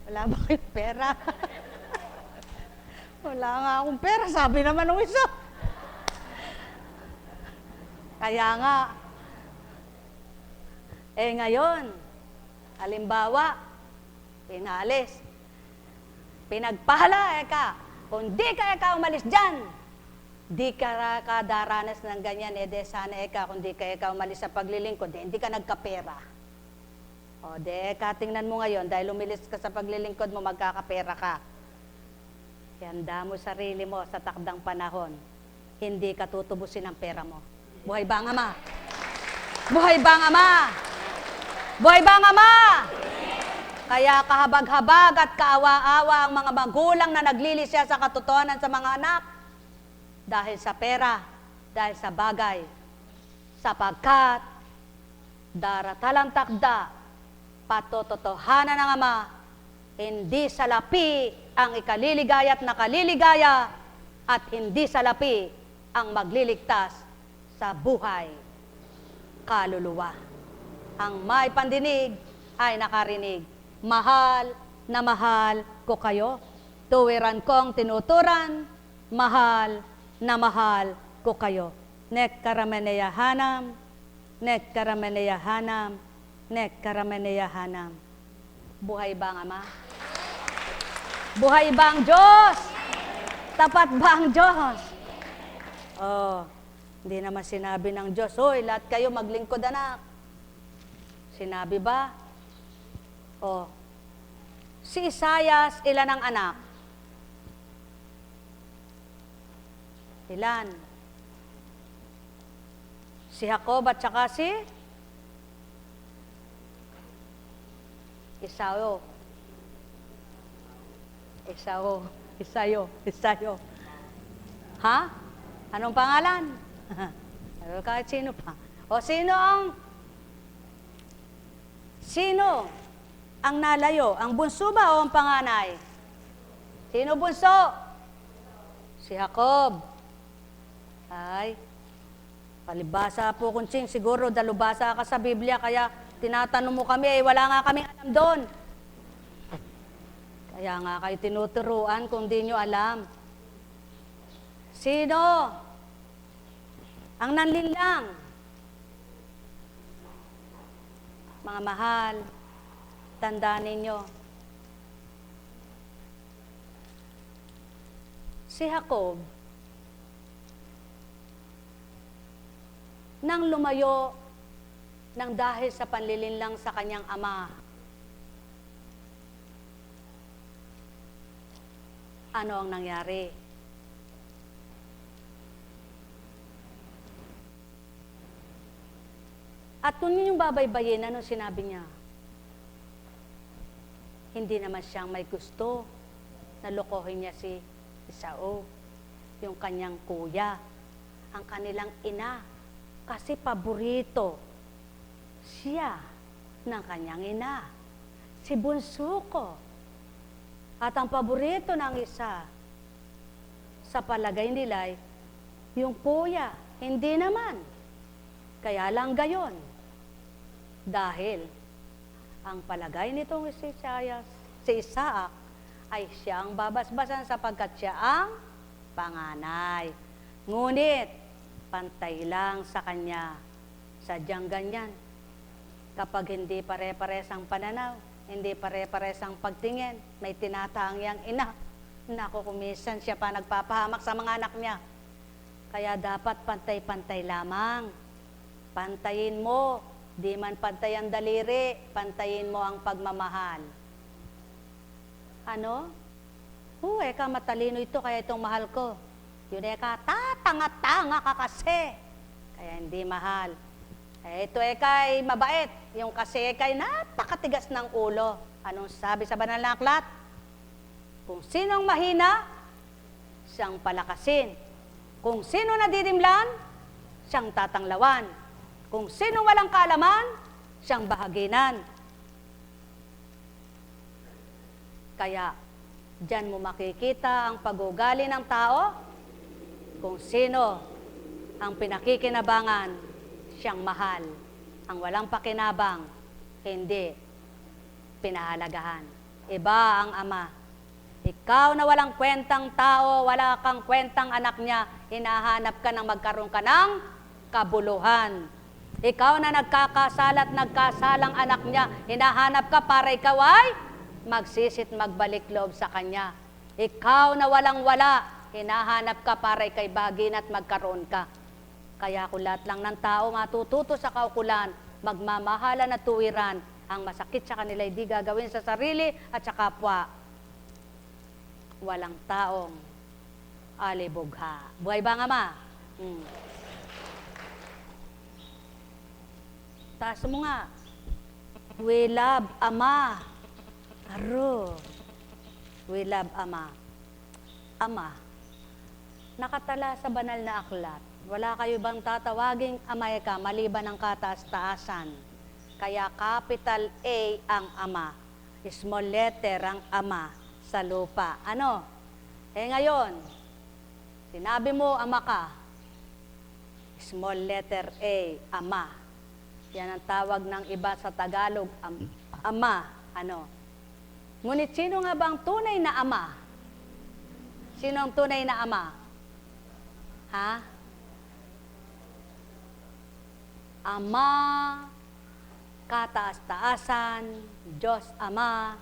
Wala ba kayong pera? Wala nga akong pera, sabi naman ng isa. Kaya nga, ngayon, halimbawa, pinalis, pinagpala ka, kung di ka umalis dyan, di ka daranas ng ganyan, sana kung di ka umalis sa paglilingkod, hindi ka nagkapera. O, tingnan mo ngayon, dahil umilis ka sa paglilingkod mo, magkakapera ka. Ihanda mo sarili mo sa takdang panahon, hindi ka tutubusin ang pera mo. Buhay ba ang Ama? Buhay ba ang Ama? Buhay ba ang Ama? Kaya kahabag-habag at kaawa-awa ang mga magulang na naglilisya sa katotohanan sa mga anak. Dahil sa pera, dahil sa bagay, sapagkat daratalang takda, patototohanan ng Ama, hindi salapi ang ikaliligaya at nakaliligaya, at hindi salapi ang magliligtas sa buhay, kaluluwa. Ang may pandinig ay nakarinig. Mahal na mahal ko kayo. Tuwiran kong tinuturan, mahal na mahal ko kayo. Nek karameneyahanam, nek karameneyahanam, nek karameneyahanam. Buhay ba ang Ama? Buhay ba ang Diyos? Tapat ba ang Diyos? Oh, hindi naman sinabi ng Diyos, hoy, lahat kayo maglingkod anak. Sinabi ba? Oh, si Isaias, ilan ang anak? Ilan? Si Jacob at saka si Esau. Isayo. Ha? Anong pangalan? Kahit sino pa. O sino ang nalayo? Ang bunso ba o ang panganay? Sino bunso? Si Jacob. Ay, palibasa po kunching, siguro dalubasa ka sa Biblia, kaya tinatanong mo kami, wala nga kaming alam doon. Kaya nga kayo tinuturuan kung di nyo alam. Sino ang nanlinlang? Mga mahal, tandaan ninyo. Si Jacob, nang lumayo nang dahil sa panlilinlang sa kanyang ama, ano ang nangyari? At kung ninyong babaybayin, ano sinabi niya? Hindi naman siyang may gusto na lokohin niya si Esau, yung kanyang kuya, ang kanilang ina, kasi paborito siya ng kanyang ina, si bunso ko. At ang paborito ng isa, sa palagay nila, Yung puya, hindi naman. Kaya lang gayon. Dahil ang palagay nitong si Isaac ay siya ang babasbasan sapagkat siya ang panganay. Ngunit, pantay lang sa kanya. Sadyang ganyan. Kapag hindi pare-pares ang pananaw, hindi pare-pares ang pagtingin, may tinataang yang ina. Naku, kumisan siya pa nagpapahamak sa mga anak niya. Kaya dapat pantay-pantay lamang. Pantayin mo, di man pantay ang daliri, pantayin mo ang pagmamahal. Ano? Eka, matalino ito, kaya itong mahal ko. Yun eka, tatanga-tanga ka kasi. Kaya hindi mahal. Ito eka'y mabait. Yung kasi eka'y napakatigas ng ulo. Anong sabi sa banal na aklat? Kung sinong mahina, siyang palakasin. Kung sino nadidimlan, siyang tatanglawan. Kung sino walang kaalaman, siyang bahaginan. Kaya, diyan mo makikita ang pag-ugali ng tao, kung sino ang pinakikinabangan, siyang mahal. Ang walang pakinabang, hindi pinahalagahan. Iba ang ama. Ikaw na walang kwentang tao, wala kang kwentang anak niya, hinahanap ka ng magkaroon ka ng kabuluhan. Ikaw na nagkakasala at nagkasalang anak niya, hinahanap ka para ikaw ay magsisit magbalik loob sa kanya. Ikaw na walang-wala, hinahanap ka para ikay bagin at magkaroon ka. Kaya kung lahat lang ng tao matututo sa kaukulan, magmamahalan at tuwiran, ang masakit sa kanila hindi gagawin sa sarili at sa kapwa. Walang taong alibugha. Buhay ba nga ma? Taas mo nga. We love Ama. Aro. We love Ama. Ama. Nakatala sa banal na aklat. Wala kayo bang tatawaging amay ka maliban ng kataas-taasan? Kaya capital A ang Ama. Small letter ang Ama sa lupa. Ano? Ngayon, sinabi mo Ama ka. Small letter A, Ama. Yan ang tawag ng iba sa Tagalog, Ama. Ano? Ngunit sino nga ba ang tunay na Ama? Sino ang tunay na Ama? Ha? Ama, kataas-taasan, Diyos Ama,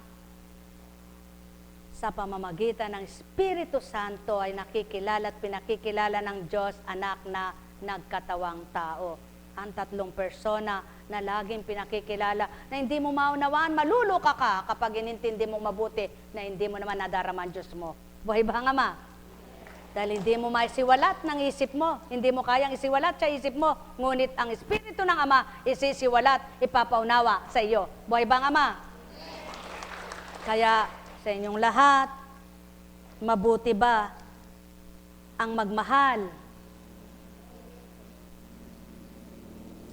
sa pamamagitan ng Espiritu Santo ay nakikilala at pinakikilala ng Diyos anak na nagkatawang tao. Ang tatlong persona na laging pinakikilala na hindi mo maunawaan, maluluka ka kapag inintindi mo mabuti na hindi mo naman nadarama ang Diyos mo. Buhay ba nga ma? Dahil hindi mo maisiwalat ng isip mo, hindi mo kayang isiwalat sa isip mo, ngunit ang Espiritu ng Ama isisiwalat, ipapaunawa sa iyo. Buhay ba nga ma? Kaya sa inyong lahat, mabuti ba ang magmahal?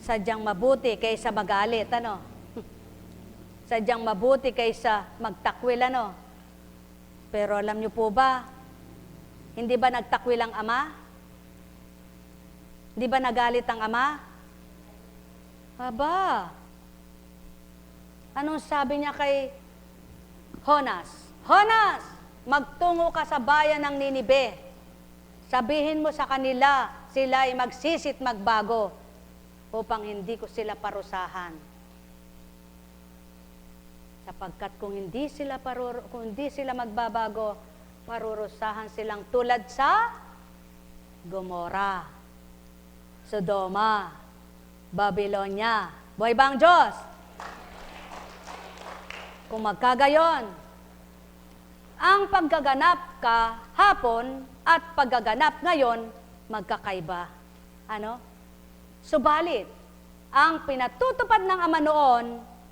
Sadyang mabuti kaysa magalit, ano? Sadyang mabuti kaysa magtakwil, ano? Pero alam niyo po ba, hindi ba nagtakwil ang Ama? Hindi ba nagalit ang Ama? Aba, anong sabi niya kay Honas? Honas, magtungo ka sa bayan ng Ninibe. Sabihin mo sa kanila, sila ay magsisit magbago upang hindi ko sila parusahan. Sapagkat kung hindi sila magbabago, parurusahan silang tulad sa Gomora, Sodoma, Babylonia. Buhay ba ang Diyos? Kung magkagayon, ang paggaganap kahapon at paggaganap ngayon, magkakaiba. Ano? Subalit, ang pinatutupad ng Ama noon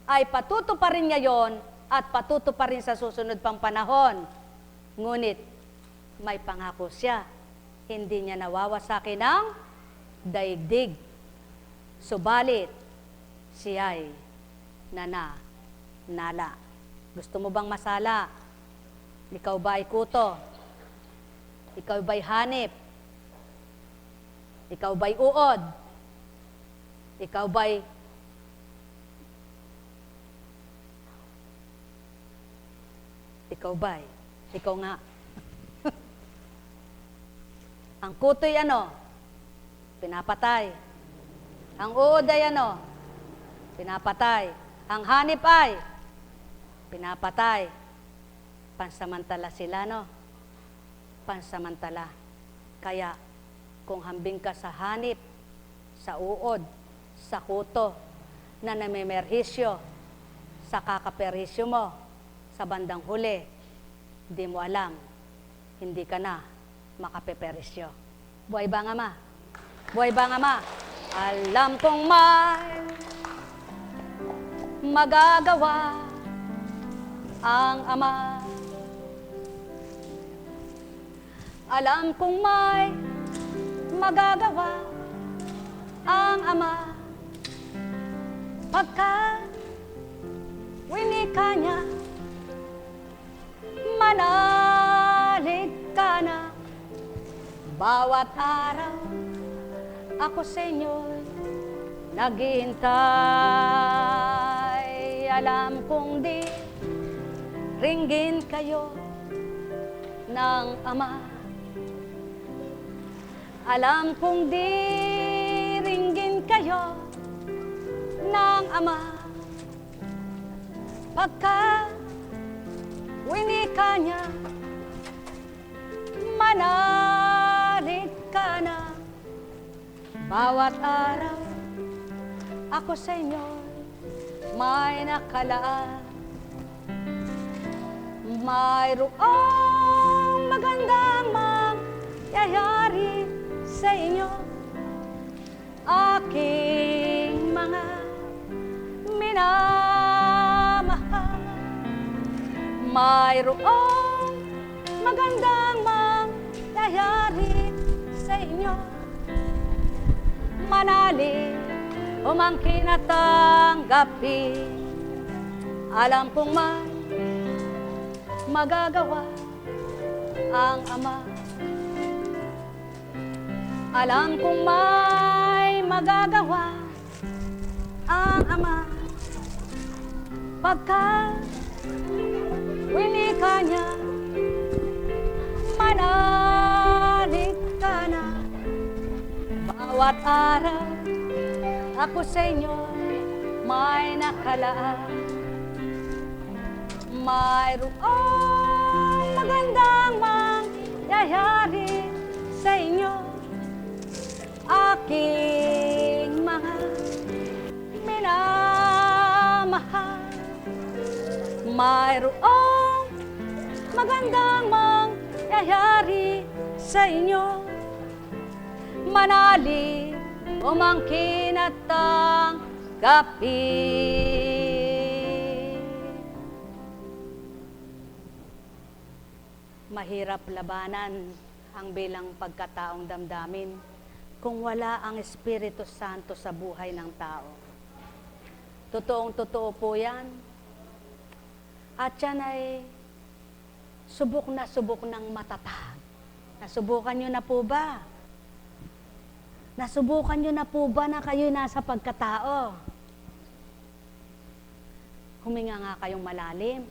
ay patutuparin ngayon at patutuparin sa susunod pang panahon. Ngunit, may pangako siya. Hindi niya nawawasakin ang daigdig. Subalit, siya'y nala. Gusto mo bang masala? Ikaw ba ay kuto? Ikaw ba ay hanip? Ikaw ba'y uod? Ikaw ba'y Ikaw nga. Ang kuto'y ano? Pinapatay. Ang uod ay ano? Pinapatay. Ang hanip ay pinapatay. Pansamantala sila, no? Pansamantala. Kaya, kung hambing ka sa hanip, sa uod, sa kuto, na namemerhisyo, sa kakaperhisyo mo, sa bandang huli, hindi mo alam, hindi ka na makapeperisyo. Buhay ba nga ma? Buhay ba nga ma? Alam kong may magagawa ang Ama. Alam kong may magagawa ang Ama. Pagka winika niya, manalig ka na. Bawat araw ako sa inyo'y naghihintay. Alam kong di ringgin kayo ng Ama. Alam kong di ringgin kayo ng Ama. Pagka winika niya, manalig ka na. Bawat araw ako sa inyo may nakalaan. Mayroong magandang mangyayari sa inyo, aking mga minamahal. Mayroong magandang mangyayari sa inyo, manalig umangkin at tanggapin. Alam kong may magagawa ang Ama. Alam kong may magagawa ang Ama. Pagka winika niya, manalig ka na. Bawat araw ako sa inyo may nakalaan. Mayroong magandang mangyayari sa inyo, aking mga minamahal. Mayroong magandang mangyayari sa inyo, manalig umangkin at tanggapin. Mahirap labanan ang bilang pagkataong damdamin kung wala ang Espiritu Santo sa buhay ng tao. Totoong-totoo po yan. At yan ay subok ng matatag. Nasubukan nyo na po ba? Nasubukan nyo na po ba na kayo'y nasa pagkatao? Huminga nga kayong malalim.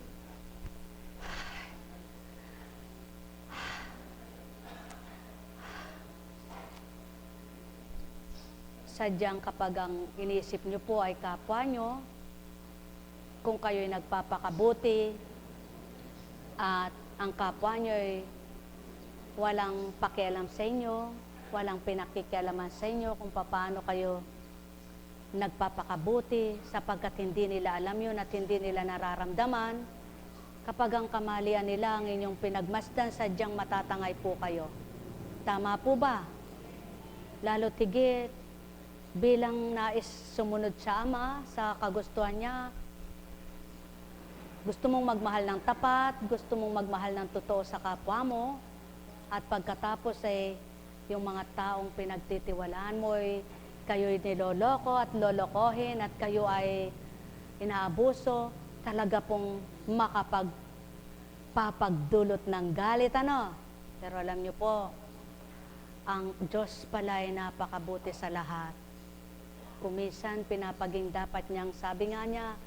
Sadyang kapag ang inisip nyo po ay kapwa nyo, kung kayo'y nagpapakabuti, at ang kapwa nyo ay walang pakialam sa inyo, walang pinakikialaman sa inyo kung paano kayo nagpapakabuti sapagkat hindi nila alam yun at hindi nila nararamdaman, kapag ang kamalian nila ang inyong pinagmasdan, sadyang matatangay po kayo. Tama po ba? Lalo tigit, bilang nais sumunod sa Ama, sa kagustuhan niya, gusto mong magmahal ng tapat, gusto mong magmahal ng totoo sa kapwa mo, at pagkatapos ay yung mga taong pinagtitiwalaan mo ay kayo'y niloloko at lolokohin at kayo ay inaabuso, talaga pong makapagpapagdulot ng galit, ano? Pero alam niyo po, Ang Diyos pala ay napakabuti sa lahat. Kumisan, pinapaging dapat niyang, sabi nga niya,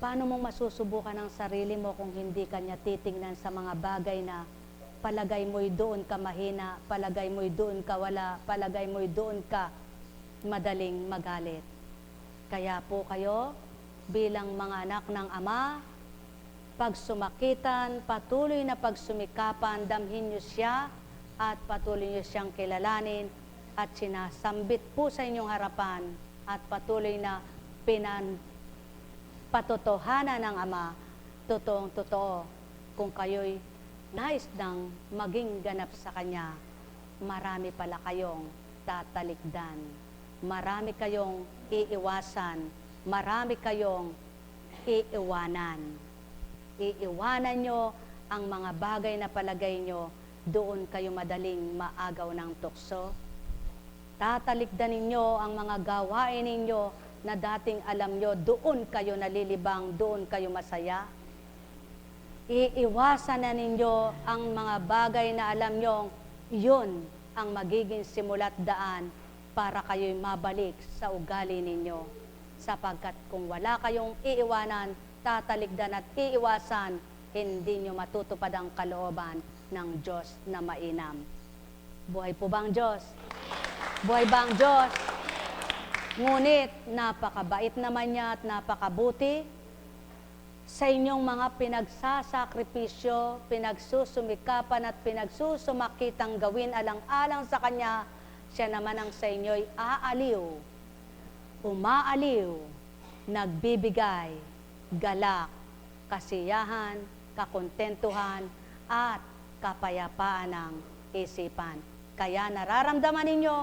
paano mong masusubukan ang sarili mo kung hindi ka niya titingnan sa mga bagay na palagay mo'y doon ka mahina, palagay mo'y doon ka wala, palagay mo'y doon ka madaling magalit. Kaya po kayo, bilang mga anak ng Ama, pagsumakitan, patuloy na pagsumikapan, damhin niyo siya at patuloy niyo siyang kilalanin at sinasambit po sa inyong harapan at patuloy na patotohanan ng Ama, totoong-totoo, kung kayo'y nais nang maging ganap sa Kanya, marami pala kayong tatalikdan, marami kayong iiwasan, marami kayong iiwanan. Iiwanan nyo ang mga bagay na palagay nyo, doon kayo madaling maagaw ng tukso. Tatalikdan ninyo ang mga gawain ninyo na dating alam nyo, doon kayo nalilibang, doon kayo masaya. Iiwasan na ninyo ang mga bagay na alam nyo, yun ang magiging simulat daan para kayo'y mabalik sa ugali ninyo. Sapagkat kung wala kayong iiwanan, tatalikdan at iiwasan, hindi nyo matutupad ang kalooban ng Diyos na mainam. Buhay po bang Diyos? Buhay bang Diyos? Ngunit napakabait naman niya at napakabuti sa inyong mga pinagsasakripisyo, pinagsusumikapan at pinagsusumakitang gawin alang-alang sa Kanya, siya naman ang sa inyo'y aaliw, umaaliw, nagbibigay, galak, kasiyahan, kakontentuhan, at kapayapaan ng isipan. Kaya nararamdaman ninyo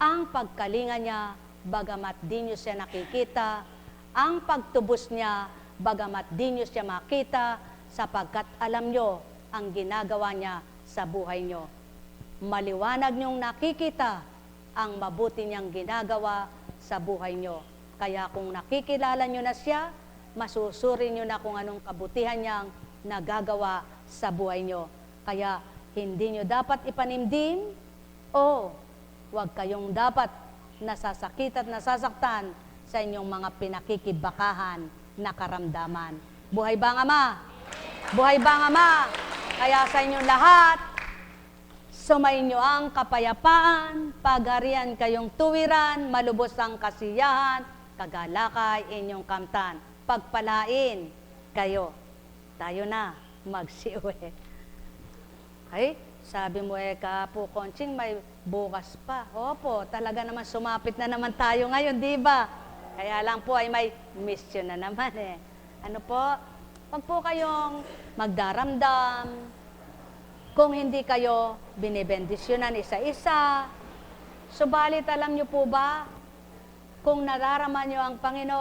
ang pagkalinga niya, bagamat di nyo siya nakikita, ang pagtubos niya, bagamat di nyo siya makita, sapagkat alam nyo ang ginagawa niya sa buhay nyo. Maliwanag nyong nakikita ang mabuti niyang ginagawa sa buhay nyo. Kaya kung nakikilala nyo na siya, masusuri nyo na kung anong kabutihan niyang nagagawa sa buhay nyo. Kaya hindi nyo dapat ipanimdim o huwag kayong dapat nasasakit at nasasaktan sa inyong mga pinakikibakahan na karamdaman. Buhay ba ang Ama? Buhay ba ang Ama? Kaya sa inyong lahat, sumainyo ang kapayapaan, pagharian kayong tuwiran, malubos ang kasiyahan, kagalakay inyong kamtan. Pagpalain kayo. Tayo na, magsiuwi. Ay, sabi mo po, Konching, may bukas pa. Opo, talaga naman sumapit na naman tayo ngayon, di ba? Kaya lang po ay may mission na naman eh. Ano po? Pag po kayong magdaramdam, kung hindi kayo binibendisyonan isa-isa, subalit alam nyo po ba, kung nararaman nyo ang Panginoon,